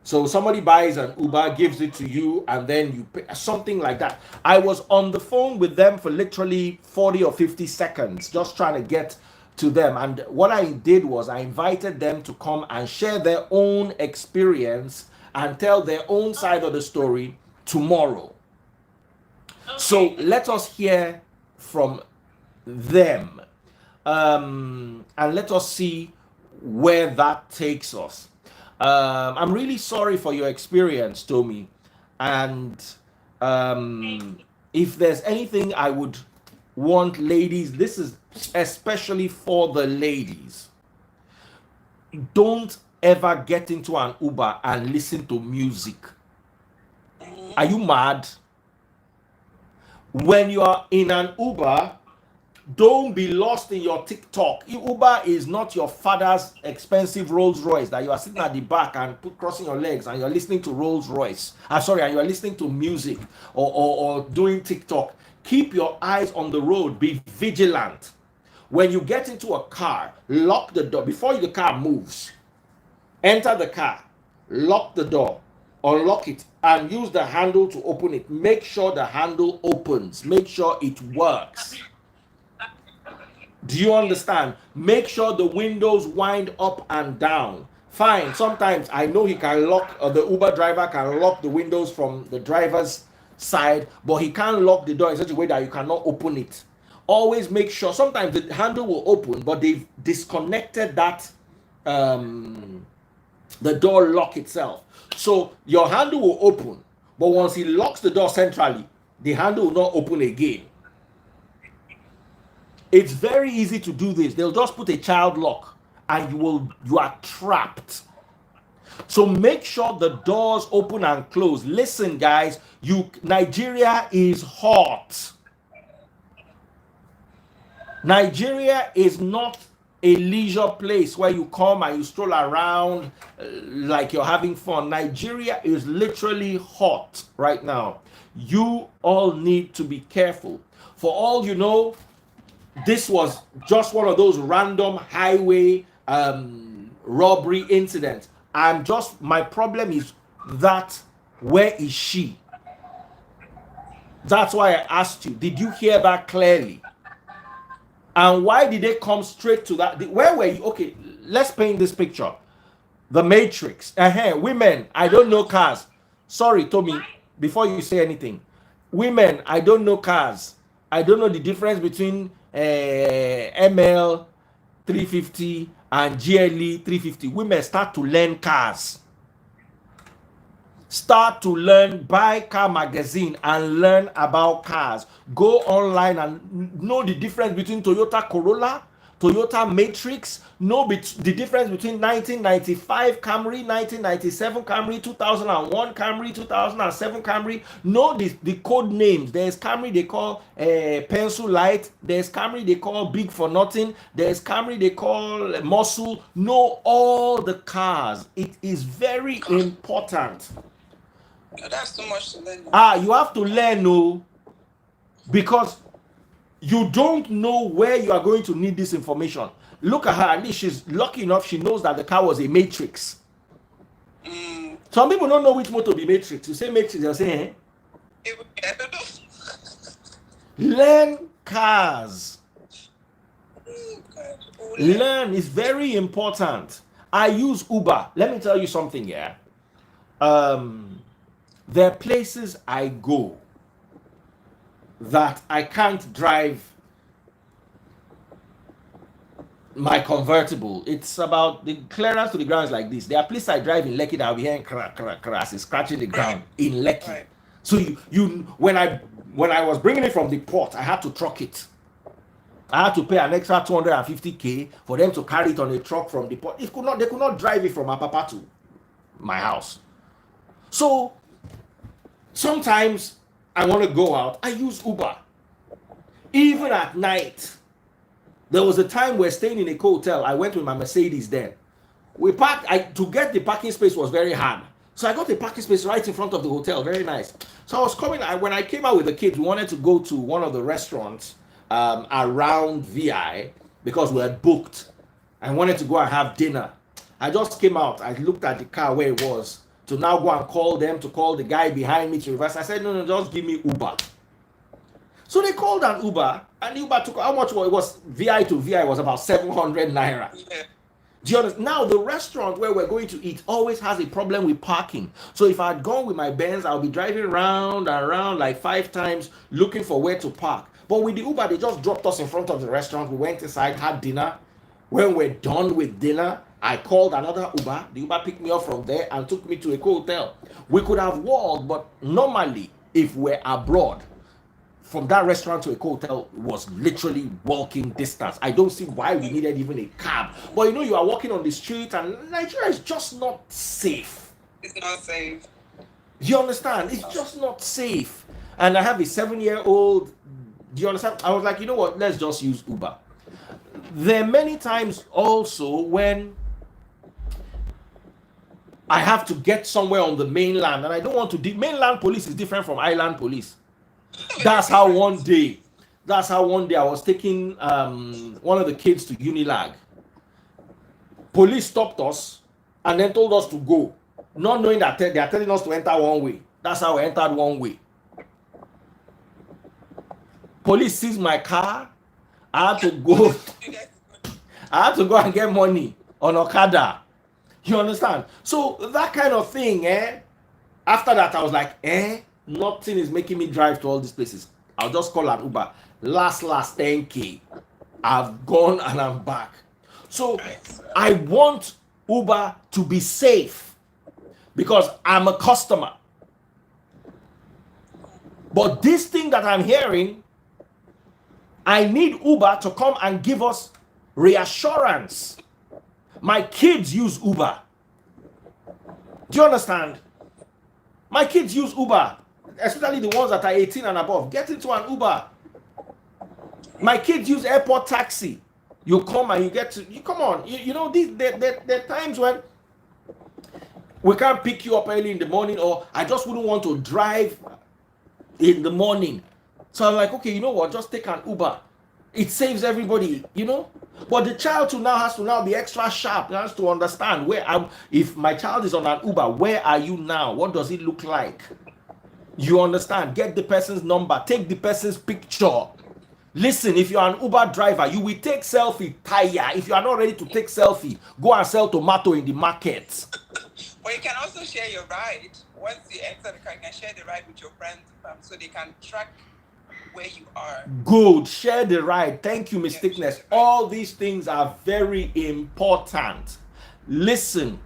Speaker 1: So somebody buys an Uber, gives it to you, and then you pay, something like that. I was on the phone with them for literally 40 or 50 seconds, just trying to get to them. And what I did was I invited them to come and share their own experience and tell their own side of the story tomorrow. Okay. So let us hear from them. And let us see where that takes us. I'm really sorry for your experience, Tommy. And if there's anything I would want ladies, this is especially for the ladies. Don't ever get into an Uber and listen to music. Are you mad? When you are in an Uber, don't be lost in your TikTok. Uber is not your father's expensive Rolls Royce that you are sitting at the back and crossing your legs and you're listening to Rolls Royce. And you are listening to music or doing TikTok. Keep your eyes on the road. Be vigilant. When you get into a car, lock the door before the car moves. Enter the car, lock the door, unlock it, and use the handle to open it. Make sure the handle opens. Make sure it works. Do you understand? Make sure the windows wind up and down. Fine. Sometimes I know he can lock, the Uber driver can lock the windows from the driver's side, but he can't lock the door in such a way that you cannot open it. Always make sure. Sometimes the handle will open, but they've disconnected that, the door lock itself. So your handle will open, but once he locks the door centrally, the handle will not open again. It's very easy to do this. They'll just put a child lock and you are trapped. So make sure the doors open and close. Listen, guys, Nigeria is hot. Nigeria is not a leisure place where you come and you stroll around like you're having fun. Nigeria is literally hot right now. You all need to be careful. For all you know, this was just one of those random highway robbery incidents. My problem is that, where is she? That's why I asked you, did you hear that clearly? And why did they come straight to that? Where were you? Okay, let's paint this picture. The Matrix. Women, I don't know cars. Sorry, Tommy, before you say anything. Women, I don't know cars. I don't know the difference between ML 350 and GLE 350. Women, start to learn cars. Start to learn, buy car magazine and learn about cars. Go online and know the difference between Toyota Corolla, Toyota Matrix, know the difference between 1995 Camry, 1997 Camry, 2001 Camry, 2007 Camry. Know the code names. There's Camry they call Pencil Light. There's Camry they call Big for Nothing. There's Camry they call Muscle. Know all the cars. It is very important.
Speaker 3: That's too much to learn.
Speaker 1: You have to learn, no, because you don't know where you are going to need this information. Look at her. At least she's lucky enough. She knows that the car was a Matrix. Some people don't know which motor be Matrix. You say Matrix, they'll say, learn cars. Learn is very important. I use Uber. Let me tell you something, yeah. There are places I go that I can't drive my convertible. It's about the clearance to the ground is like this. There are places I drive in Lekki that I'll be hearing crack, it's scratching the ground in Lekki. Right. So when I was bringing it from the port, I had to truck it. I had to pay an extra 250K for them to carry it on a truck from the port. They could not drive it from Apapa to my house. So sometimes I want to go out, I use Uber. Even at night. There was a time we're staying in a hotel. I went with my Mercedes then. We parked, to get the parking space was very hard. So I got the parking space right in front of the hotel, very nice. So I was coming, when I came out with the kids, we wanted to go to one of the restaurants around VI because we had booked. I wanted to go and have dinner. I just came out, I looked at the car where it was, to now go and call them, to call the guy behind me to reverse. I said, no, just give me Uber. So they called an Uber, and Uber took, how much was it? Was VI to VI was about 700 naira. Yeah. Do you understand? Now, the restaurant where we're going to eat always has a problem with parking. So if I had gone with my Benz, I'll be driving round and round like 5 times looking for where to park. But with the Uber, they just dropped us in front of the restaurant. We went inside, had dinner. When we're done with dinner, I called another Uber. The Uber picked me up from there and took me to a hotel. We could have walked, but normally, if we're abroad, from that restaurant to a hotel was literally walking distance. I don't see why we needed even a cab. But you are walking on the street, and Nigeria is just not safe.
Speaker 3: It's not safe.
Speaker 1: You understand? It's just not safe. And I have a 7-year-old. Do you understand? I was like, you know what? Let's just use Uber. There are many times also when I have to get somewhere on the mainland, and I don't want to. Mainland police is different from island police. That's how one day I was taking one of the kids to Unilag. Police stopped us and then told us to go, not knowing that they are telling us to enter one way. That's how we entered one way. Police seized my car. I had to go and get money on Okada. You understand? So that kind of thing, after that I was like, nothing is making me drive to all these places. I'll just call an Uber. Last 10K. I've gone and I'm back. So I want Uber to be safe because I'm a customer. But this thing that I'm hearing, I need Uber to come and give us reassurance. My kids use Uber. Do you understand? My kids use Uber, especially the ones that are 18 and above. Get into an Uber. My kids use airport taxi. You come and you come on. There are times when we can't pick you up early in the morning, or I just wouldn't want to drive in the morning. So I'm like, okay, you know what? Just take an Uber. It saves everybody, you know. But the child too now has to now be extra sharp. He has to understand where I'm. If my child is on an Uber, where are you now? What does it look like? You understand? Get the person's number. Take the person's picture. Listen, if you're an Uber driver, you will take selfie tire. If you are not ready to take selfie, go and sell tomato in the market.
Speaker 3: Or you can also share your ride. Once you enter the car, you can share the ride with your friends so they can track where you are.
Speaker 1: Good. Share the ride. Thank you, Mistakeness. All these things are very important. Listen,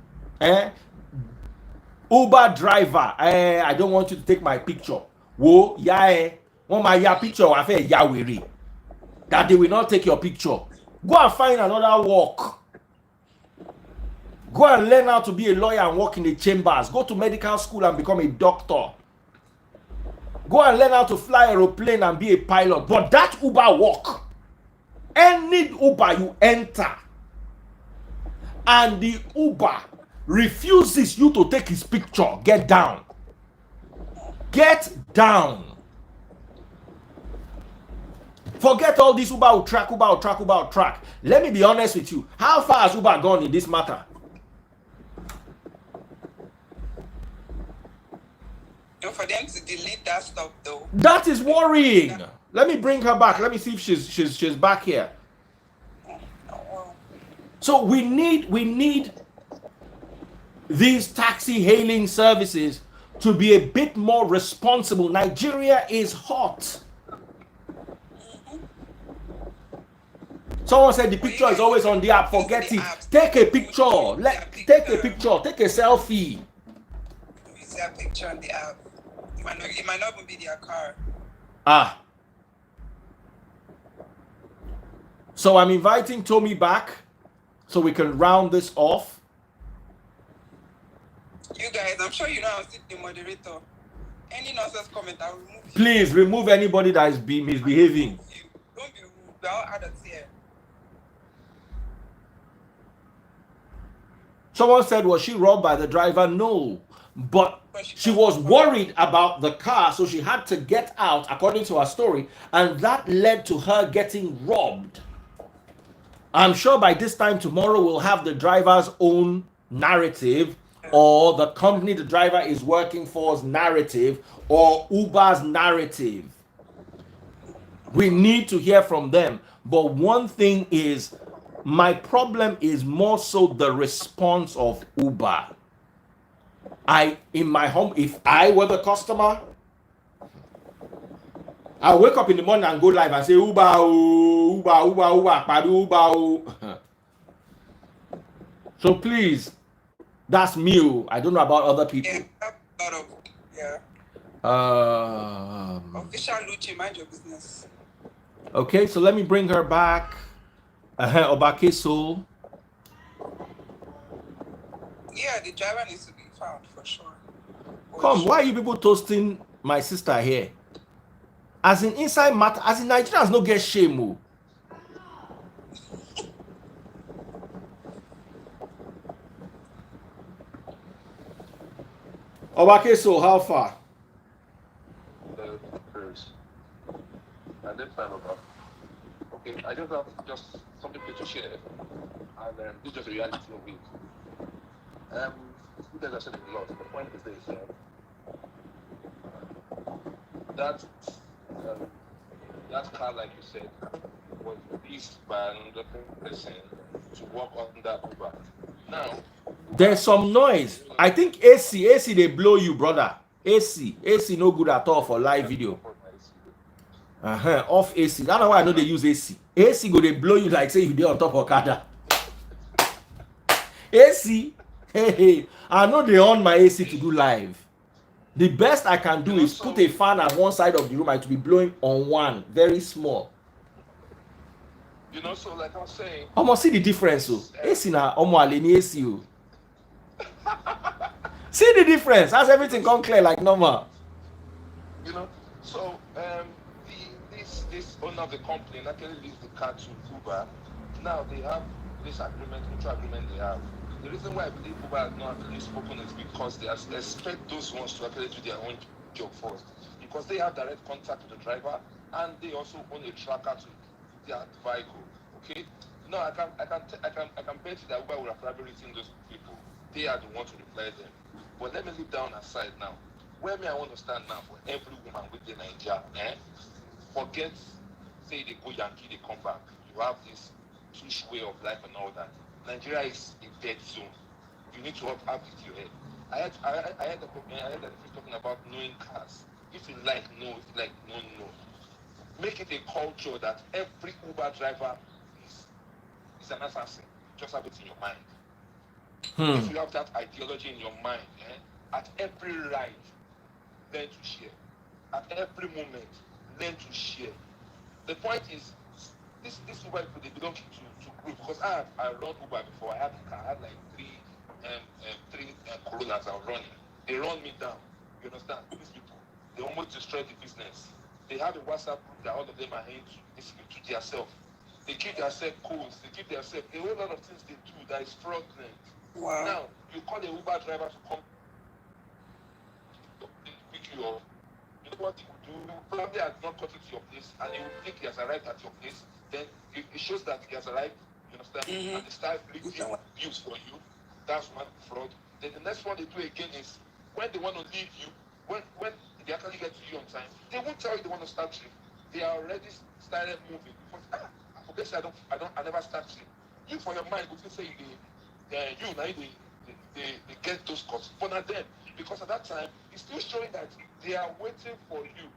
Speaker 1: Uber driver, I don't want you to take my picture. Whoa, yeah, want my picture, I feel yawiri. That they will not take your picture. Go and find another work. Go and learn how to be a lawyer and work in the chambers. Go to medical school and become a doctor. Go and learn how to fly aeroplane and be a pilot. But that Uber work, any Uber you enter, and the Uber refuses you to take his picture, get down. Get down. Forget all this Uber will track, Uber will track, Uber will track. Let me be honest with you. How far has Uber gone in this matter?
Speaker 3: For them to delete that stuff though.
Speaker 1: That is worrying. Let me bring her back. Let me see if she's back here. So we need these taxi hailing services to be a bit more responsible. Nigeria is hot. Someone said the picture is always on the app. Forget it. Take a picture. Take a picture. Take a selfie.
Speaker 3: Use that picture on the app. It might not even be their car.
Speaker 1: So I'm inviting Tommy back so we can round this off.
Speaker 3: You guys, I'm sure you know I'm still the moderator. Any nonsense comment, I'll remove you.
Speaker 1: Please remove anybody that is misbehaving.
Speaker 3: Don't be rude. We're all adults here.
Speaker 1: Someone said, was she robbed by the driver? No. But she was worried about the car, so she had to get out, according to her story, and that led to her getting robbed. I'm sure by this time tomorrow we'll have the driver's own narrative, or the company the driver is working for's narrative, or Uber's narrative. We need to hear from them. But one thing is, my problem is more so the response of Uber. In my home, if I were the customer, I wake up in the morning and go live and say Uber, oh, Uber, Uber, Uber, Padu, Uber. Oh. So please, that's me. I don't know about other people.
Speaker 3: Official Luchi, mind your business.
Speaker 1: Okay, so let me bring her back. Obakeso.
Speaker 3: Yeah, the driver needs to be found for sure.
Speaker 1: Come, why are you people toasting my sister here? As in inside matter, as in Nigerians no get shame. Obakeso, how far?
Speaker 4: And then final about. Okay, I just have something to share, and this is just a reality of it. You guys have said a lot. The point is this: that car, like you said, was leased by another person to work on that Uber. Now,
Speaker 1: there's some noise. I think AC they blow you, brother. AC no good at all for live video. Off AC. That's why I know they use AC. AC go they blow you like say you dey on top of Okada. AC, hey, I know they on my AC to do live. The best I can do is put a fan at one side of the room and to be blowing on one, very small.
Speaker 4: You know, so like I was saying,
Speaker 1: I must see the difference. So AC na aleni AC. See the difference. As everything come clear like normal.
Speaker 4: You know, so this owner of the company actually leased the car to Uber. Now they have this agreement, mutual agreement they have. The reason why I believe Uber has not actually spoken is because they expect those ones to actually do their own job first. Because they have direct contact with the driver and they also own a tracker too. their vehicle. Okay. No, I can bet you that Uber would have probably written those people. They are the ones to reply them. But let me leave down aside now. Where may I want to stand now for every woman within Nigeria? Forget, say they go Yankee, they come back. You have this huge way of life and all that. Nigeria is a dead zone. You need to have it in your head. I had that talking about knowing cars. If you like, no. If you like, no, no. Make it a culture that every Uber driver is an assassin. Just have it in your mind. If you have that ideology in your mind, at every ride, learn to share. At every moment, learn to share. The point is, this Uber people, they belong to group. Because I run Uber before. I had like three Corollas I was running. They run me down. You understand? These people, they almost destroyed the business. They have a WhatsApp group that all of them are into. They speak to themselves. They keep themselves codes. They keep themselves. A whole lot of things they do that is fraudulent.
Speaker 3: Wow.
Speaker 4: Now, you call a Uber driver to come pick you up. You know what he will do? He will probably has not got it to your place, and he will think he has arrived at your place. Then it shows that he has arrived. You understand? And they start leaving views for you. That's one fraud. Then the next one they do again is when they want to leave you, when they actually get to you on time, they won't tell you they want to start trip. They are already started moving. Because I forget say I never start trip. You for your mind, would say they get those costs. But not them. Because at that time, it's still showing that they are waiting for you.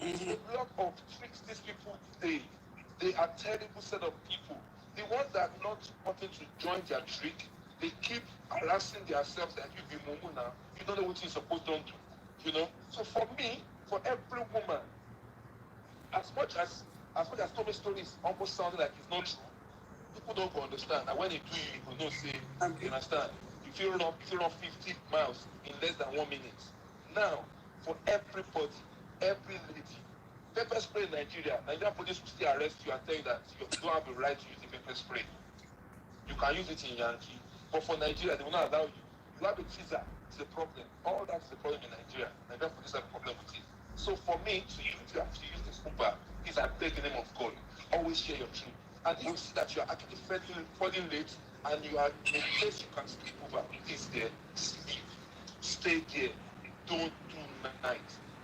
Speaker 4: A lot of tricks these people they are terrible set of people. The ones that are not wanting to join their trick, they keep harassing themselves that you be mumu now. You don't know what you're supposed to do. You know? So for me, for every woman, as much as Tommy's story is almost sounding like it's not true, people don't understand. And when they do you will know say, you understand. If you run 50 miles in less than 1 minute. Now, for everybody, every lady, pepper spray in Nigerian police will still arrest you and tell you that you don't have the right to use the pepper spray. You can use it in Yankee, but for Nigeria, they will not allow you. You have a teaser, it's a problem. All that's the problem in Nigeria. Nigerian police have a problem with it. So for me, to use this Uber, is I beg the name of God. Always share your truth. And if you see that you are actually falling late and you are in a place you can sleep over, please there, sleep. Stay there. Don't do night.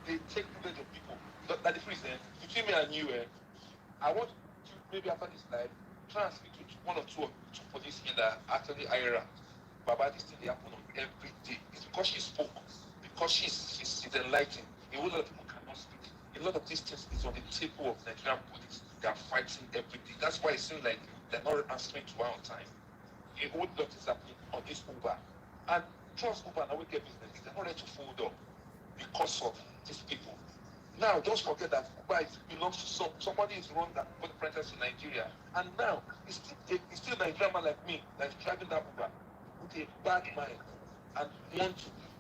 Speaker 4: They take advantage of people. Like the freeze, between me and you, I want to maybe after this live, try and speak to one or two police in that actually IRA. Baba, this thing they happen on every day. It's because she spoke, because she's enlightened. A whole lot of people cannot speak. A lot of these things is on the table of Nigerian police. They are fighting every day. That's why it seems like they're not answering to our time. A whole lot is happening on this Uber. And trust Uber and wicked business, they're not ready to fold up because of these people. Now, don't forget that Uber belongs to somebody is run that put apprentice in Nigeria. And now, it's still a Nigerian man like me that's driving that Uber with a bad mind and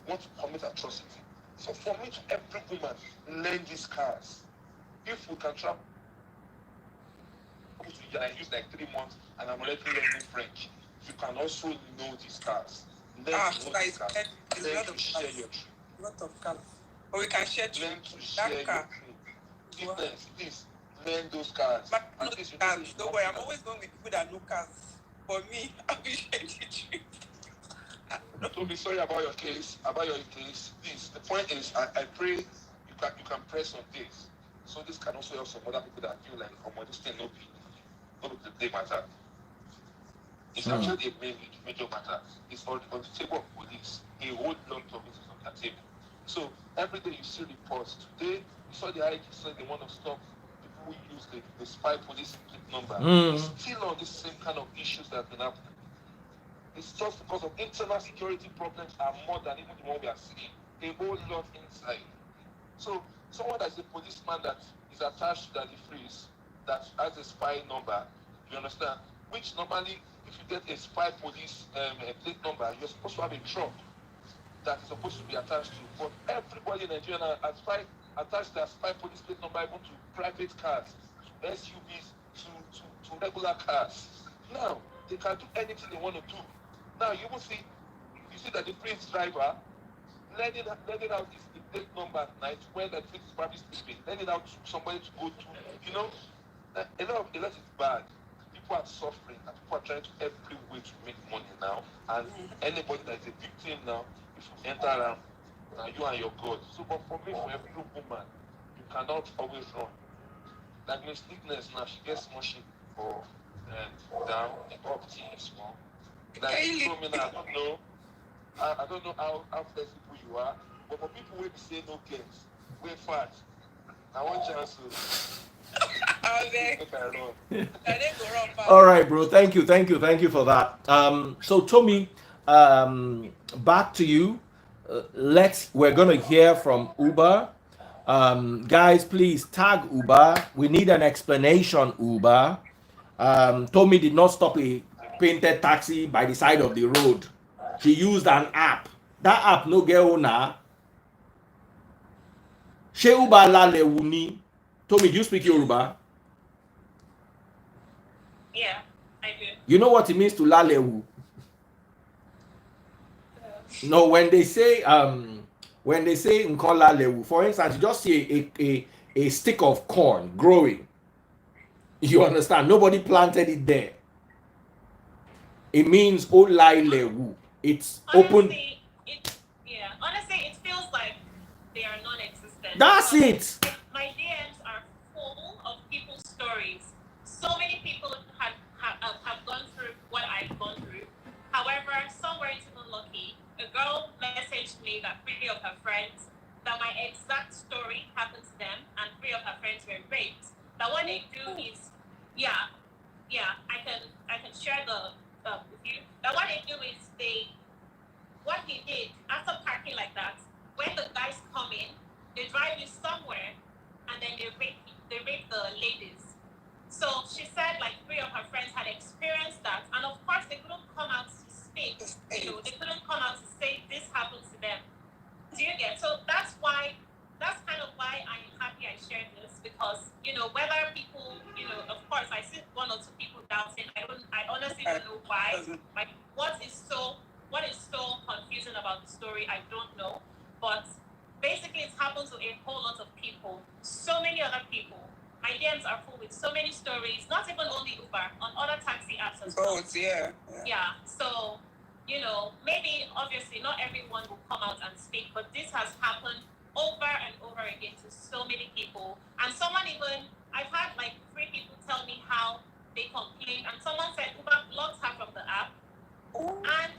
Speaker 4: want to commit atrocity. So for me, to every woman, learn these cars. If we can travel to I use like 3 months and I'm already learning French. You can also know these cars. Learn to know these cars. Learn to share your truth.
Speaker 3: Lot of cars. Or we can share
Speaker 4: Learn to share your truth. Please learn those cars.
Speaker 3: But don't worry, I'm always going with people that know cars. For me, I will share the truth.
Speaker 4: Don't be sorry about your case. Please. The point is, I pray you can press on this. So this can also help some other people that feel like, oh, this thing no the matter. It's actually a major matter. It's on the table of police. A whole lot of it is on that table. So every day you see reports. Today you saw the IG said they want to stop people who use the spy police number. It's still on this same kind of issues that have been happening. It's just because of internal security problems are more than even the one we are seeing. A whole lot inside. So someone that's a policeman that is attached to the freeze that has a spy number, you understand? Which normally, if you get a spy police plate number, you're supposed to have a truck that is supposed to be attached to. But everybody in Nigeria has attached their spy police plate number even to private cars, to SUVs, to regular cars. Now, they can do anything they want to do. Now, you see that the freeze driver, letting out the plate number at night when the freeze is probably sleeping, letting out somebody to go to, A lot is bad. People are suffering and people are trying to every way to make money now. And anybody that is a victim now, if you enter you and your God. So, but for me, for every woman, you cannot always run. Like Miss Thickness now, she gets more shit for down, up teams more. Like you told me now, I don't know how flexible you are, but for people who say no games, wait fast. I want chance to.
Speaker 1: All right, bro. Thank you for that. So Tommy, back to you. We're gonna hear from Uber. Guys, please tag Uber. We need an explanation, Uber. Tommy did not stop a painted taxi by the side of the road. She used an app. That app no get owner. She Uber la lewuni. Tommy, do you speak Yoruba?
Speaker 2: Yeah, I do.
Speaker 1: You know what it means to la lewu? No, when they say nkola lewu, for instance, you just see a stick of corn growing. You understand? Nobody planted it there. It means olai lewu. It's open.
Speaker 2: Honestly, it feels like they are non-existent.
Speaker 1: That's it.
Speaker 2: My DMs are full of people's stories. So many people have gone through what I've gone through. However, some weren't even lucky. A girl messaged me that 3 of her friends, that my exact story happened to them, and 3 of her friends were raped. That what they do is, I can share the with you. That what they do is what he did after parking like that, when the guys come in, they drive you somewhere, and then they rape the ladies. So she said like 3 of her friends had experienced that, and of course they couldn't come out to speak. They couldn't come out to say this happened to them. Do you get? So that's kind of why I'm happy I shared this, because whether people, of course I see 1 or 2 people doubting. I honestly don't know why. Like what is so confusing about the story, I don't know. But basically it's happened to a whole lot of people, so many other people. My DMs are full with so many stories, not even only Uber, on other taxi apps as well. Yeah. So, maybe obviously not everyone will come out and speak, but this has happened over and over again to so many people. And I've had like 3 people tell me how they complained, and someone said Uber blocked her from the app. And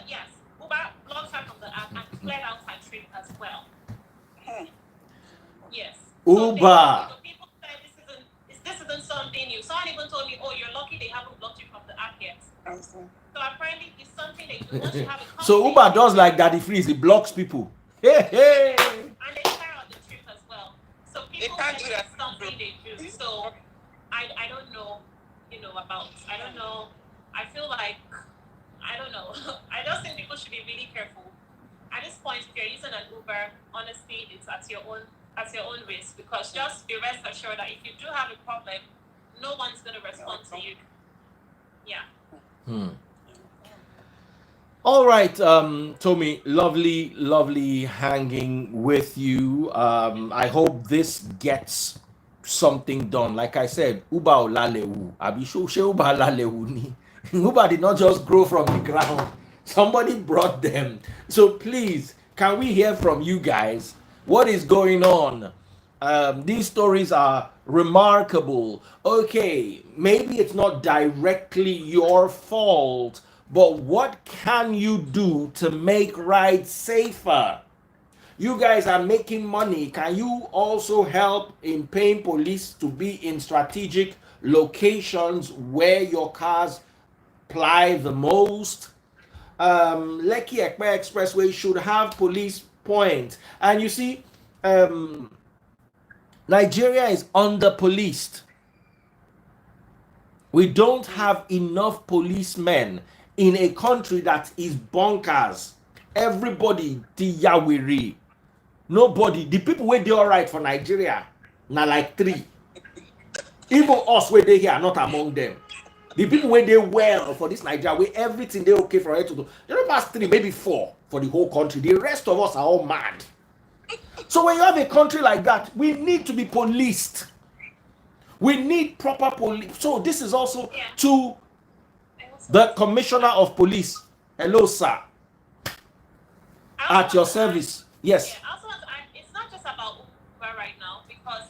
Speaker 2: yes, Uber blocked her from the app and cleared out her trip as well. Yes.
Speaker 1: Uber.
Speaker 2: So people said this isn't something new. Someone even told me, oh, you're lucky they haven't blocked you from the app yet. So apparently it's something they do once you have a
Speaker 1: So Uber does like Daddy Freeze, it blocks people. Hey.
Speaker 2: And they clear out the trip as well. So people said it's something they do. So I don't know, I don't know. I feel like, I don't know. I just think people should be really careful. At this point, if you're using an Uber, honestly, it's at your own risk, because just be rest assured that if you do have a problem, no one's going to respond to you. Yeah.
Speaker 1: All right, Tommy, lovely hanging with you. I hope this gets something done. Like I said, Uber olalewu. Abisho she Uber olalewu ni. Uber did not just grow from the ground. Somebody brought them. So please, can we hear from you guys? What is going on? These stories are remarkable. Okay, maybe it's not directly your fault, but what can you do to make rides safer? You guys are making money. Can you also help in paying police to be in strategic locations where your cars ply the most? Lekki Ekpe Expressway should have police points. And you see, Nigeria is under-policed. We don't have enough policemen in a country that is bonkers. Everybody diyawiri. Nobody. The people where they all right for Nigeria, now like 3. Even us where they here are not among them. The people where they well for this Nigeria, where everything they okay for it to do. They don't pass 3, maybe 4 for the whole country. The rest of us are all mad. So when you have a country like that, we need to be policed. We need proper police. So this is also
Speaker 2: Yeah.
Speaker 1: to the commissioner of police. Hello, sir. At your service. Yes.
Speaker 2: Yeah, I also want to add, it's not just about Uber right now because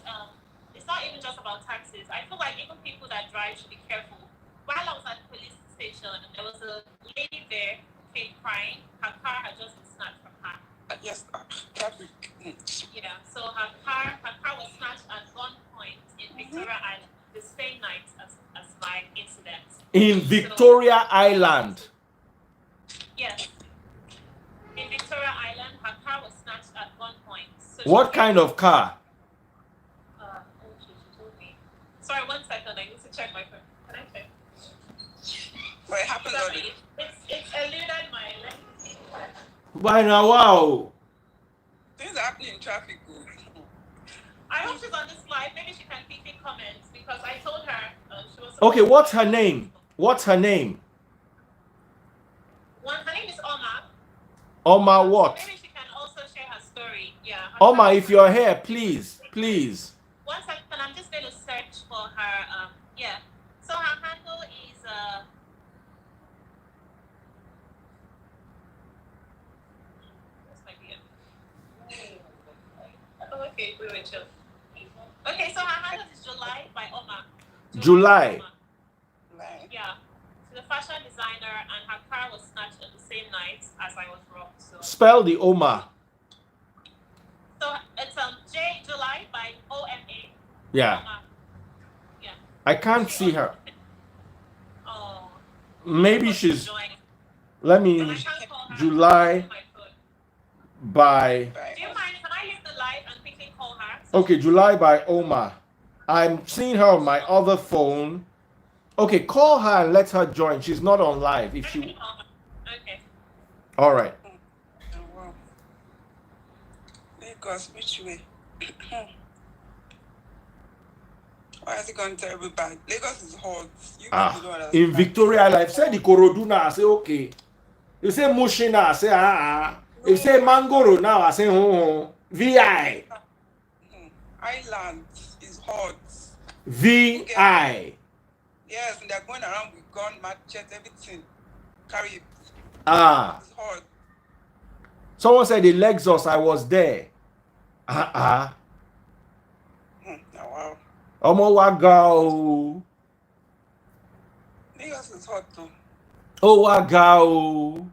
Speaker 2: it's not even just about taxis. I feel like even people that drive should be careful. While I was at the police station, there was a lady there who came crying. Her car had just been snatched from her.
Speaker 3: Yes,
Speaker 2: Yeah, so her car was snatched at gunpoint in Victoria Island the same night as my incident.
Speaker 1: In Victoria Island.
Speaker 2: Yes. In Victoria Island, her car was snatched at gunpoint. So
Speaker 1: What kind of car?
Speaker 2: She told me. Sorry, 1 second. I need to check my phone. Can I check?
Speaker 3: but it happens all the
Speaker 2: Sorry, it's eluded my legacy.
Speaker 1: By now, wow.
Speaker 3: things are happening in traffic.
Speaker 2: I hope she's on this live. Maybe she can quickly comment because I told her she was.
Speaker 1: Okay, what's her name? What's her name?
Speaker 2: Her name is Oma.
Speaker 1: Oma what?
Speaker 2: Maybe she can also share her story. Yeah.
Speaker 1: Oma, if you're here, please, please.
Speaker 2: 1 second, I'm just going to search for her. Yeah. So her handle is Oh, okay, wait, chill. Okay, so her handle is July by Oma.
Speaker 1: July.
Speaker 3: Like,
Speaker 2: Yeah. She's a fashion designer, and her car was snatched on the same night as I was robbed. So
Speaker 1: Spell the Oma.
Speaker 2: it's July by OMA.
Speaker 1: Yeah.
Speaker 2: Oma. Yeah.
Speaker 1: I can't see her.
Speaker 2: Oh.
Speaker 1: Maybe she's. Let
Speaker 2: I
Speaker 1: me.
Speaker 2: can't call her.
Speaker 1: July
Speaker 2: On my phone.
Speaker 1: by.
Speaker 2: Do you mind? Can I leave the live and quickly call her?
Speaker 1: Okay, July by Oma. I'm seeing her on my other phone. Okay, call her and let her join. She's not on live. If she.
Speaker 2: Okay.
Speaker 1: All right.
Speaker 3: oh, wow. Lagos, which way? Why is it going terribly bad? Lagos is hot. You guys don't understand.
Speaker 1: In Victoria Island, if say the Korodu now, I say okay. You say Mushi now, I say If you say Mangoro now, I say VI.
Speaker 3: Island is hot.
Speaker 1: VI.
Speaker 3: Yes, and they're going around with gun, machete, everything. Carry it. It's hot.
Speaker 1: Someone said the Lexus, I was there.
Speaker 3: Oh, wow.
Speaker 1: Omo wagao.
Speaker 3: Lagos is hot too.
Speaker 1: Oh wagao.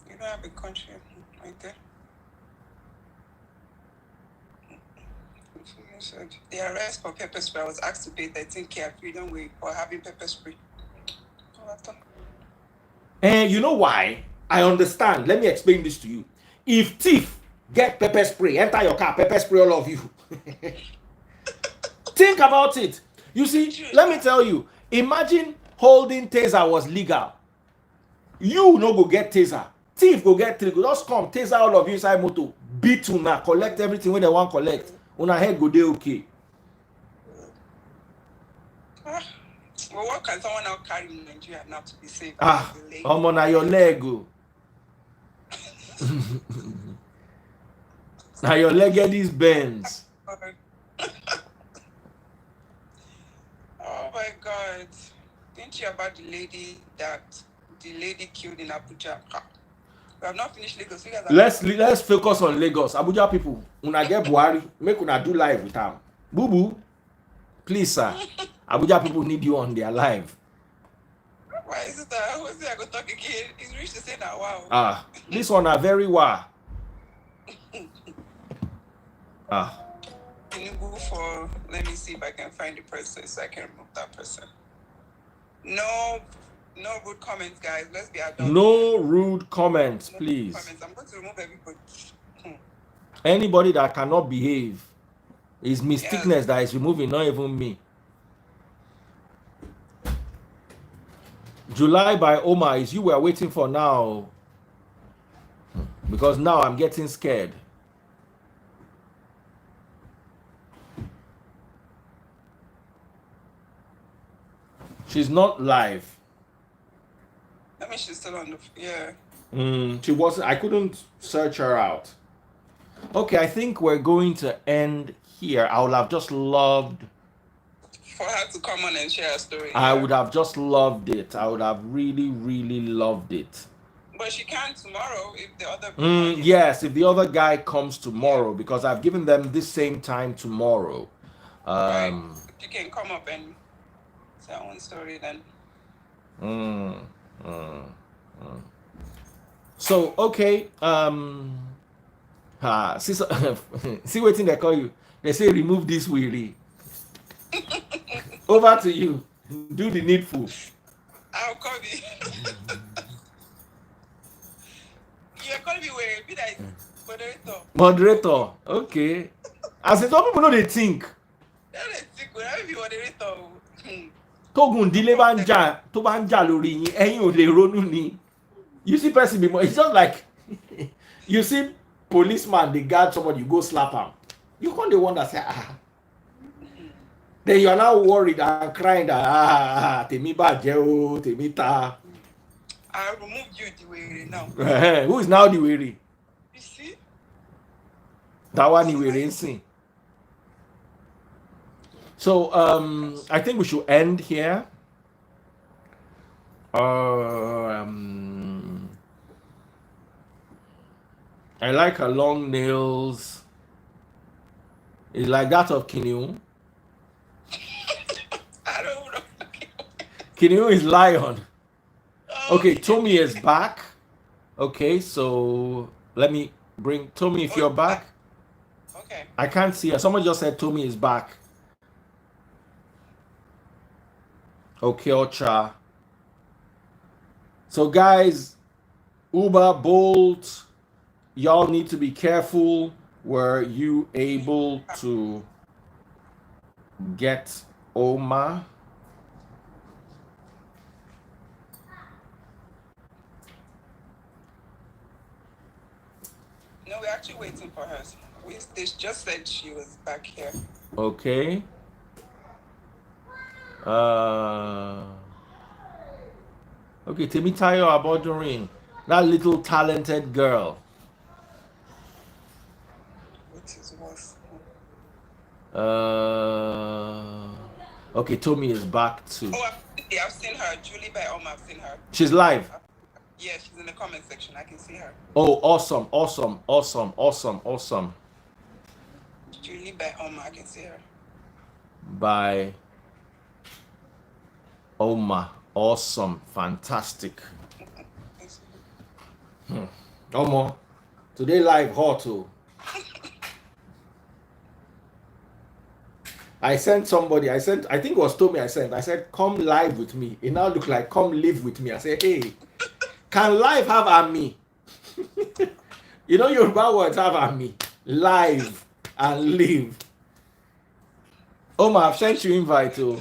Speaker 3: You don't have a country right there. The arrest for pepper spray. I was asked to pay 13K at Freedom Way for having pepper spray.
Speaker 1: And you know why? I understand. Let me explain this to you. If thief get pepper spray, enter your car, pepper spray all of you. Think about it. You see, let me tell you, imagine holding taser was legal. You no go get taser. Thief go get taser. Just come, taser all of you inside motor. Beat una, collect everything when they want collect. Una head go dey okay.
Speaker 3: Well, what can someone now carry in Nigeria now to be safe?
Speaker 1: I'm on your leg. Now your leg get these bends.
Speaker 3: Oh my God. Didn't you hear about the lady killed in Abuja? We have not finished Lagos.
Speaker 1: Let's focus on Lagos. Abuja people, una get Buhari, make una do live with them. Boo boo, please sir. Abuja people need you on their live.
Speaker 3: Why is it that who's there? I go talk again. It's rich to say that. Wow.
Speaker 1: This one are very wow.
Speaker 3: Can you go for? Let me see if I can find the person so I can remove that person. No rude comments, guys. Let's be adults.
Speaker 1: No rude comments, please.
Speaker 3: I'm going to remove everybody.
Speaker 1: Anybody that cannot behave is mistakeness that is removing, not even me. July by Oma is you were waiting for now. Because now I'm getting scared. She's not live.
Speaker 3: I mean, she's still on the... Yeah.
Speaker 1: She wasn't. I couldn't search her out. Okay, I think we're going to end here. I would have just loved.
Speaker 3: For her to come on and share a story.
Speaker 1: I would have just loved it. I would have really, really loved it.
Speaker 3: But she can tomorrow if the other.
Speaker 1: Yes, if the other guy comes tomorrow, because I've given them this same time tomorrow.
Speaker 3: Right. You can come up and tell one story then.
Speaker 1: So okay. See what thing they call you. They say remove this weary. Over to you. Do the needful.
Speaker 3: I'll call you. You're calling me where? Be like moderator.
Speaker 1: Moderator. Okay. As in, some people know they think.
Speaker 3: They think when I be moderator.
Speaker 1: Tógun ìdílé bá ń jà tó bá ń jà lórí yín ẹ̀yin ò lè ronú ni. You see person be more. It's just like you see policeman they guard somebody, you go slap him. You can't the one that say Then you are now worried and crying that tèmi bàjẹ́ o, tèmi ta.
Speaker 3: I removed you the way now.
Speaker 1: Who is now the weary?
Speaker 3: You see?
Speaker 1: That one the weary insane. So I think we should end here. I like her long nails. It's like that of Kinyu.
Speaker 3: I don't know.
Speaker 1: Kinyu is lion. Okay, Tommy is back. Okay, so let me bring Tommy if you're back.
Speaker 3: Okay.
Speaker 1: I can't see her. Someone just said Tommy is back. Okay, Ocha. So guys, Uber, Bolt, y'all need to be careful. Were you able to get Oma?
Speaker 3: No, we're actually waiting for her. They just said she was back here.
Speaker 1: Okay. Okay, Temitayo Abodorin, that little talented girl.
Speaker 3: What is worse?
Speaker 1: Okay, Tommy is back too.
Speaker 3: Oh, I've seen her. Julie by Oma, I've seen her.
Speaker 1: She's live.
Speaker 3: Yeah, she's in the comment section. I can see her.
Speaker 1: Oh, awesome, awesome, awesome, awesome, awesome.
Speaker 3: Julie by Oma, I can see her.
Speaker 1: By Oma, awesome, fantastic. Oma, today live hot too. I sent somebody, I think it was Tommy I said, come live with me. It now look like come live with me. I said, hey, can live have a me? You know Yoruba words have a me. Live and live. Oma, I've sent you invite to.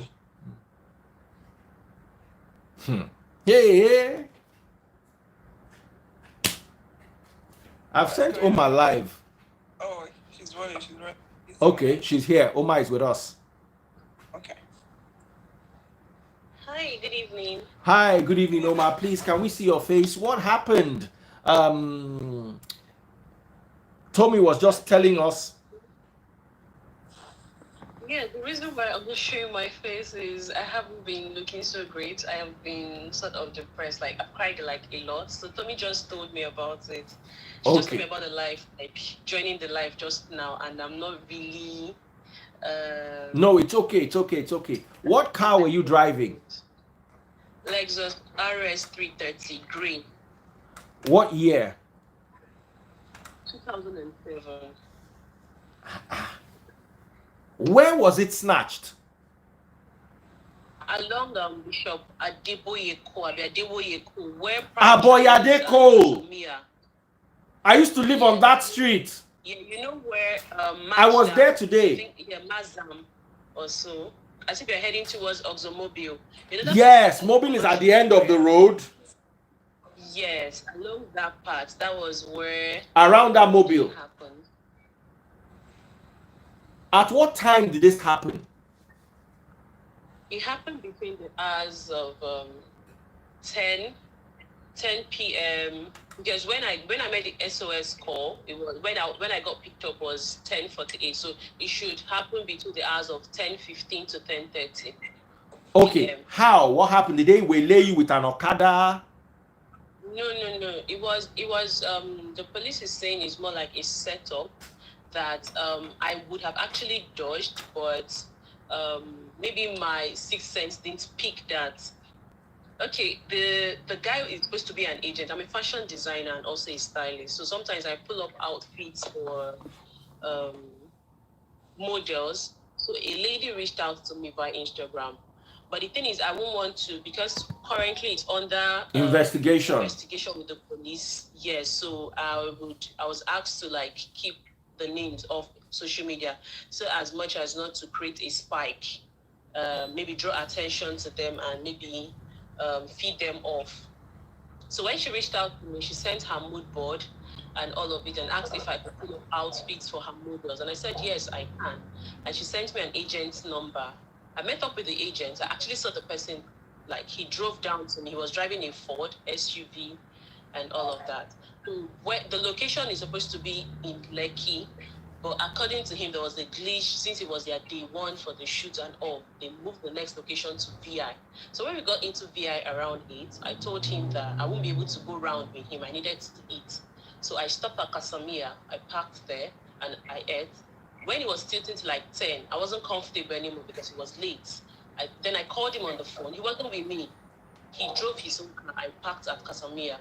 Speaker 1: Hey. I've sent Oma live.
Speaker 3: Oh, she's running.
Speaker 1: Okay, she's here. Oma is with us.
Speaker 3: Okay.
Speaker 2: Hi, good evening.
Speaker 1: Hi, good evening, Oma. Please, can we see your face? What happened? Tommy was just telling us.
Speaker 5: Yeah, the reason why I'm not showing my face is I haven't been looking so great. I have been sort of depressed. Like I've cried like a lot. So Tommy just told me about it. She just told me about the life, like joining the life just now, and I'm not really.
Speaker 1: No, it's okay. It's okay. It's okay. What car were you driving?
Speaker 5: Lexus RS 330 green.
Speaker 1: What year?
Speaker 5: 2007.
Speaker 1: Where was it snatched?
Speaker 5: Along Bishop Adeboye Ko, where
Speaker 1: Aboyade Ko. I used to live on that street.
Speaker 5: Yeah, you know where
Speaker 1: I was there today.
Speaker 5: Mazam or so. As if you're heading towards Oxomobile. You know,
Speaker 1: yes, Mobile is at the end of the road.
Speaker 5: Yes, along that part. That was where
Speaker 1: around that Mobile
Speaker 5: happened.
Speaker 1: At what time did this happen?
Speaker 5: It happened between the hours of 10 10 p.m. Because when I made the SOS call, it was when I got picked up was 10:48. So it should happen between the hours of 10:15 to 10:30.
Speaker 1: Okay.
Speaker 5: PM.
Speaker 1: How? What happened? Did they waylay you with an Okada?
Speaker 5: No. It was the police is saying it's more like a setup that I would have actually dodged, but maybe my sixth sense didn't pick that. Okay, the guy is supposed to be an agent. I'm a fashion designer and also a stylist. So sometimes I pull up outfits for models. So a lady reached out to me via Instagram. But the thing is, I won't want to, because currently it's under
Speaker 1: investigation
Speaker 5: with the police. Yes, so I was asked to like keep the names of social media, so as much as not to create a spike, maybe draw attention to them and maybe feed them off. So when she reached out to me, she sent her mood board and all of it and asked if I could pull up outfits for her models. And I said, yes, I can. And she sent me an agent's number. I met up with the agent. I actually saw the person, like he drove down to me. He was driving a Ford SUV and all of that. So where the location is supposed to be in Lekki, but according to him, there was a glitch since it was their day one for the shoot and all. They moved the next location to VI. So when we got into VI around 8, I told him that I wouldn't be able to go round with him. I needed to eat. So I stopped at Casamia. I parked there and I ate. When it was tilting to like 10, I wasn't comfortable anymore because it was late. Then I called him on the phone. He wasn't with me. He drove his own car. I parked at Casamia.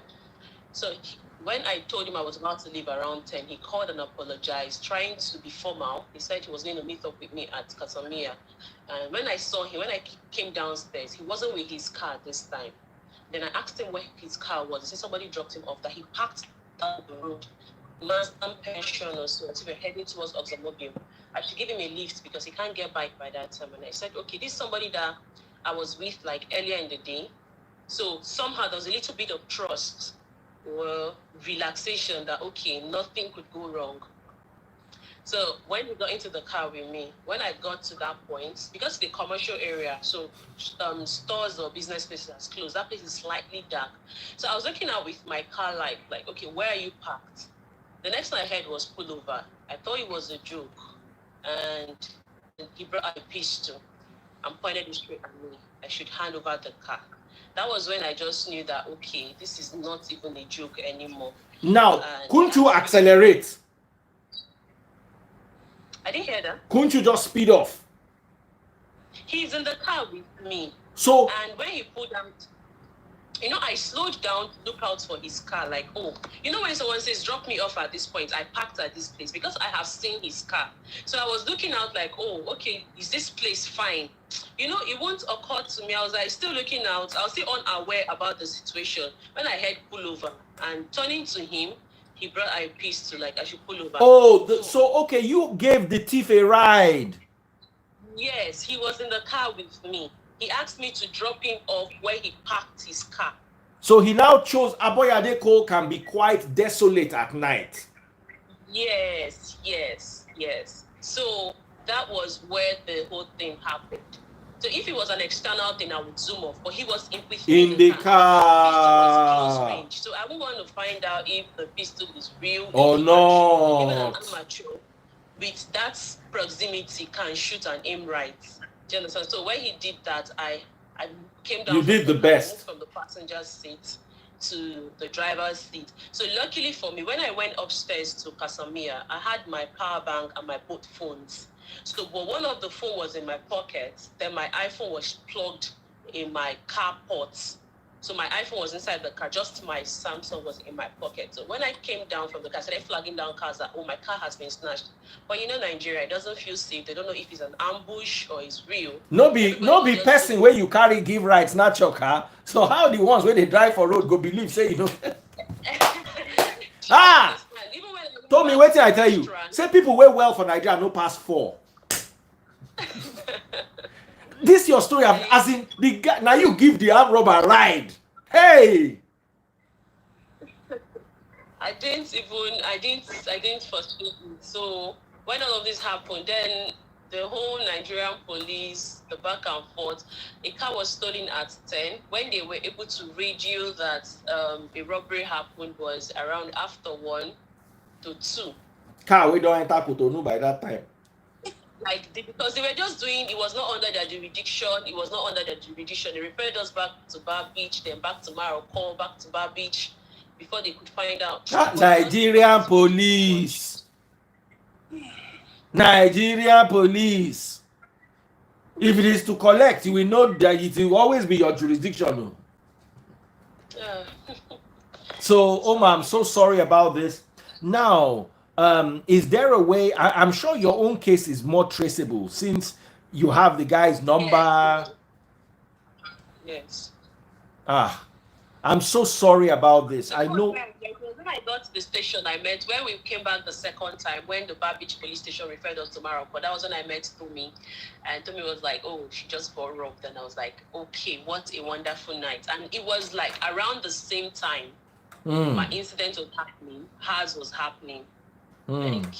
Speaker 5: So when I told him I was about to leave around 10, he called and apologized, trying to be formal. He said he was going to meet up with me at Casamia. And when I saw him, when I came downstairs, he wasn't with his car this time. Then I asked him where his car was. He said somebody dropped him off, that he parked down the road, Master Pension or so, until we're heading towards Oxamobile. I should give him a lift because he can't get bike by that time. And I said, okay, this is somebody that I was with like earlier in the day. So somehow there was a little bit of trust, well, relaxation that, okay, nothing could go wrong. So when he got into the car with me, when I got to that point, because the commercial area, so stores or business places are closed, that place is slightly dark. So I was looking out with my car light, like, okay, where are you parked? The next thing I heard was pull over. I thought it was a joke. And he brought out a pistol and pointed it straight at me. I should hand over the car. That was when I just knew that, okay, this is not even a joke anymore.
Speaker 1: Now, couldn't you accelerate?
Speaker 5: I didn't hear that.
Speaker 1: Couldn't you just speed off?
Speaker 5: He's in the car with me.
Speaker 1: So,
Speaker 5: and when he pulled out, I slowed down to look out for his car, like, oh, when someone says, drop me off at this point, I parked at this place because I have seen his car. So I was looking out like, oh, okay, is this place fine? It won't occur to me. I was like, still looking out. I was still unaware about the situation when I heard pull over, and turning to him, he brought a pistol, like I should pull over.
Speaker 1: Oh, so okay, you gave the thief a ride.
Speaker 5: Yes, he was in the car with me. He asked me to drop him off where he parked his car.
Speaker 1: So he now chose Aboyadeko can be quite desolate at night.
Speaker 5: Yes. So that was where the whole thing happened. So if it was an external thing, I would zoom off. But he was with me
Speaker 1: in the car.
Speaker 5: Was close range. So I would want to find out if the pistol is real
Speaker 1: or not.
Speaker 5: Even an amateur with that proximity can shoot and aim right. Do you understand? So when he did that, I came down.
Speaker 1: You did the best.
Speaker 5: From the passenger seat to the driver's seat. So luckily for me, when I went upstairs to Casamia, I had my power bank and my both phones. So one of the phone was in my pocket, then my iPhone was plugged in my car ports. So my iPhone was inside the car, just my Samsung was in my pocket. So when I came down from the car, I started flagging down cars that, oh, my car has been snatched. But Nigeria, it doesn't feel safe. They don't know if it's an ambush or it's real.
Speaker 1: No be person where you carry give right, snatch your car. So how the ones where they drive for road go believe, say, told me, wait till I tell you. Say people wear well for Nigeria, no pass 4. This your story, as in the guy, now you give the armed robber a ride. Hey!
Speaker 5: I didn't foresee it. So when all of this happened, then the whole Nigerian police, the back and forth. A car was stolen at 10. When they were able to radio that a robbery happened was around after 1 to 2.
Speaker 1: Car we don't enter Cotonou by that time.
Speaker 5: Because they were just doing, it was not under their jurisdiction. It was not under their jurisdiction. They referred us back to Bar Beach, then back to Marocco, back to Bar Beach, before they could find out.
Speaker 1: Nigerian police. Nigerian police. If it is to collect, you will know that it will always be your jurisdiction.
Speaker 5: Yeah.
Speaker 1: So, Oma, I'm so sorry about this. Now, is there a way? I'm sure your own case is more traceable since you have the guy's number.
Speaker 5: Yes.
Speaker 1: I'm so sorry about this. I know.
Speaker 5: When I got to the station, I met, when we came back the second time, when the Bar Beach police station referred us to Morocco, that was when I met Tomi. And Tomi was like, oh, she just got robbed. And I was like, okay, what a wonderful night. And it was like around the same time my incident was happening, hers was happening. Like,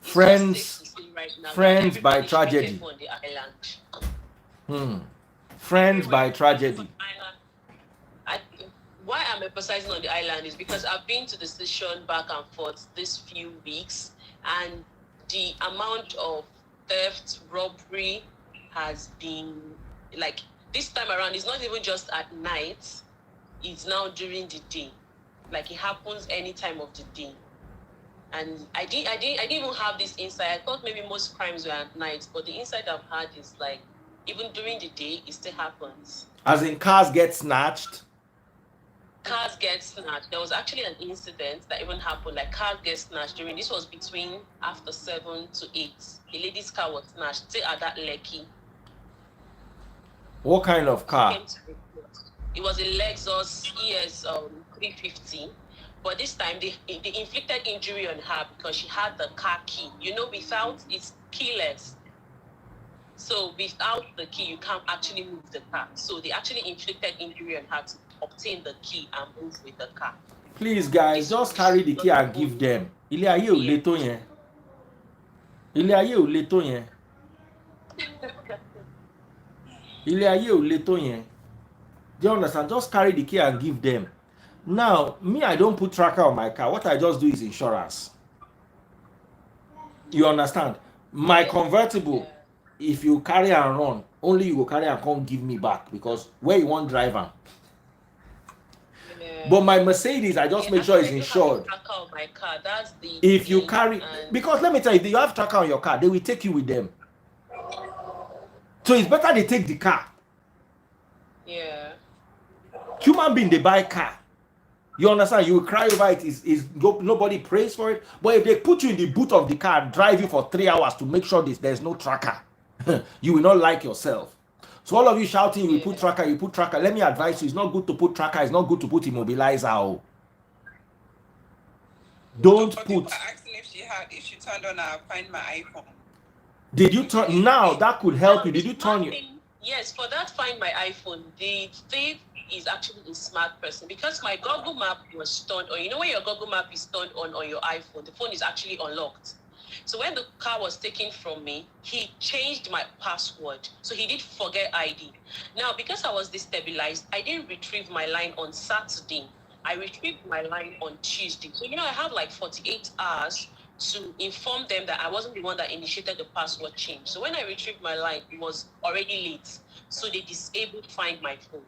Speaker 1: friends
Speaker 5: right
Speaker 1: by tragedy.
Speaker 5: On the island.
Speaker 1: Friends by tragedy.
Speaker 5: Why I'm emphasizing on the island is because I've been to the station back and forth this few weeks, and the amount of theft, robbery has been, like, this time around, it's not even just at night, it's now during the day. Like, it happens any time of the day. And I didn't even have this insight. I thought maybe most crimes were at night, but the insight I've had is like, even during the day, it still happens.
Speaker 1: As in, cars get snatched?
Speaker 5: Cars get snatched. There was actually an incident that even happened, like cars get snatched during, this was between after 7 to 8. A lady's car was snatched, still at that Lekki.
Speaker 1: What kind of car?
Speaker 5: It was a Lexus ES 350. But this time, they inflicted injury on her because she had the car key. You know, without, it's keyless. So without the key, you can't actually move the car. So they actually inflicted injury on her to obtain the key and move with the car.
Speaker 1: Please, guys, just carry the key and give them. Ilé ayé ò le tó yẹn. Ilé ayé ò le tó yẹn. Ilé ayé ò le tó yẹn. Do you understand? Just carry the key and give them. Now, me, I don't put tracker on my car. What I just do is insurance. You understand? My convertible, if you carry and run, only you will carry and come give me back, because where you want driver. But my Mercedes, I just make sure it's insured.
Speaker 5: On my car. That's the
Speaker 1: if you carry, because let me tell you, if you have tracker on your car, they will take you with them. So it's better they take the car.
Speaker 5: Yeah.
Speaker 1: Human being, they buy car. You understand? You will cry over it. Nobody prays for it. But if they put you in the boot of the car and drive you for 3 hours to make sure there's no tracker, you will not like yourself. So all of you shouting, you put tracker, you put tracker. Let me advise you, it's not good to put tracker. It's not good to put immobilizer. Don't put.
Speaker 3: Asking if she turned on her Find My iPhone.
Speaker 1: Did you turn? Now that could help you. Did you turn your?
Speaker 5: Yes, for that Find My iPhone, the thief is actually a smart person, because my Google Map was turned on. You know when your Google Map is turned on your iPhone, the phone is actually unlocked. So when the car was taken from me, he changed my password. So he did forget ID. Now, because I was destabilized, I didn't retrieve my line on Saturday. I retrieved my line on Tuesday. So, I have like 48 hours to inform them that I wasn't the one that initiated the password change. So when I retrieved my line, it was already late. So they disabled Find My phone.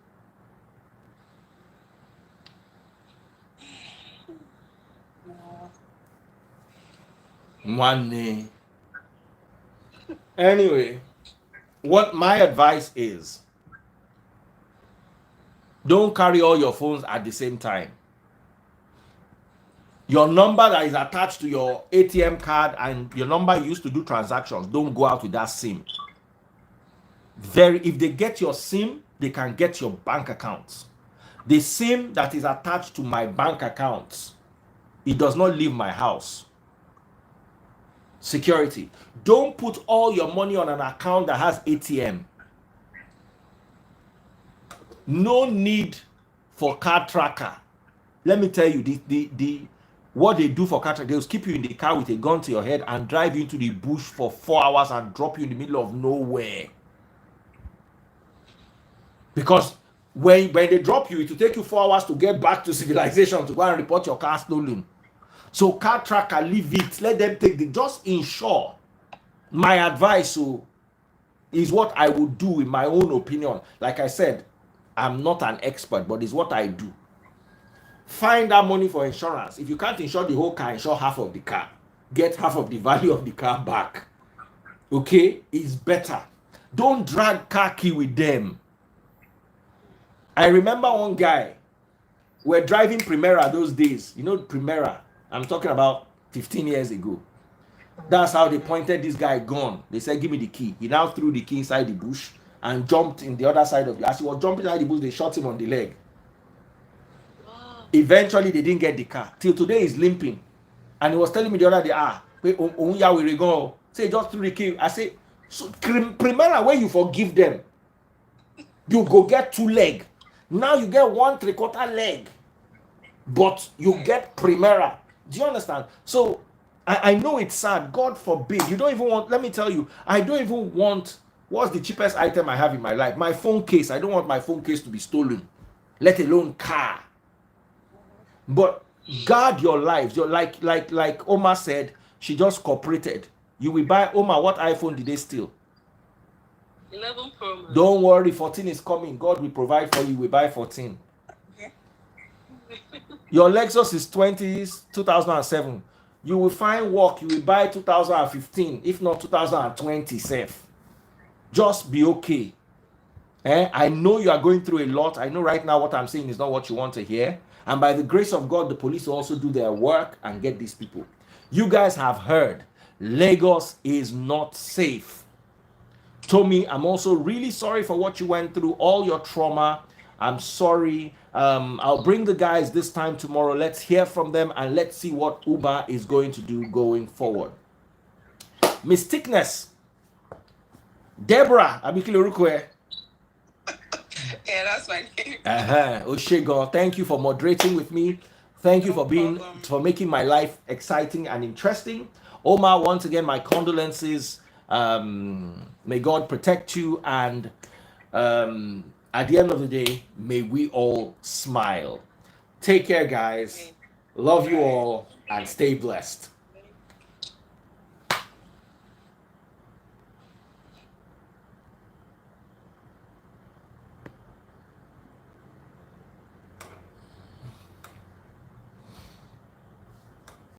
Speaker 1: Money. Anyway, what my advice is, don't carry all your phones at the same time. Your number that is attached to your ATM card and your number you used to do transactions, don't go out with that SIM. If they get your SIM, they can get your bank accounts. The SIM that is attached to my bank accounts, it does not leave my house. Security. Don't put all your money on an account that has ATM. No need for card tracker. Let me tell you, what they do for car track, they'll keep you in the car with a gun to your head and drive you into the bush for 4 hours and drop you in the middle of nowhere. Because when they drop you, it will take you 4 hours to get back to civilization to go and report your car stolen. So car tracker, leave it. Let them take the, just insure. My advice is what I would do in my own opinion. Like I said, I'm not an expert, but it's what I do. Find that money for insurance. If you can't insure the whole car, insure half of the car. Get half of the value of the car back. Okay? It's better. Don't drag car key with them. I remember one guy, we're driving Primera those days. You know Primera? I'm talking about 15 years ago. That's how they pointed this guy gun. They said, give me the key. He now threw the key inside the bush and jumped in the other side of the, as he was jumping inside the bush, they shot him on the leg. Eventually, they didn't get the car. Till today, he's limping. And he was telling me the other day, say, just threw the key. I say, so Primera, when you forgive them, you go get 2 legs. Now you get 1 3/4 leg, but you get Primera. Do you understand? So I know it's sad. God forbid. You don't even want, let me tell you, I don't even want, what's the cheapest item I have in my life? My phone case. I don't want my phone case to be stolen, let alone car. But guard your lives. You're like Oma said, she just cooperated. You will buy, Oma, what iPhone did they steal?
Speaker 5: 11 Pro Max.
Speaker 1: Don't worry, 14 is coming. God will provide for you. We buy 14.
Speaker 3: Okay.
Speaker 1: Your Lexus is 2007. You will find work. You will buy 2015, if not 2020 safe. Just be okay. I know you are going through a lot. I know right now what I'm saying is not what you want to hear. And by the grace of God, the police will also do their work and get these people. You guys have heard, Lagos is not safe. Tommy, I'm also really sorry for what you went through, all your trauma. I'm sorry. I'll bring the guys this time tomorrow. Let's hear from them and let's see what Uber is going to do going forward. Miss Thickness, Deborah Abikilorukwe.
Speaker 3: Yeah, that's my name.
Speaker 1: Oshego, thank you for moderating with me. Thank you for making my life exciting and interesting. Omar, once again, my condolences. May God protect you, and at the end of the day, may we all smile. Take care, guys. Love you all, and stay blessed.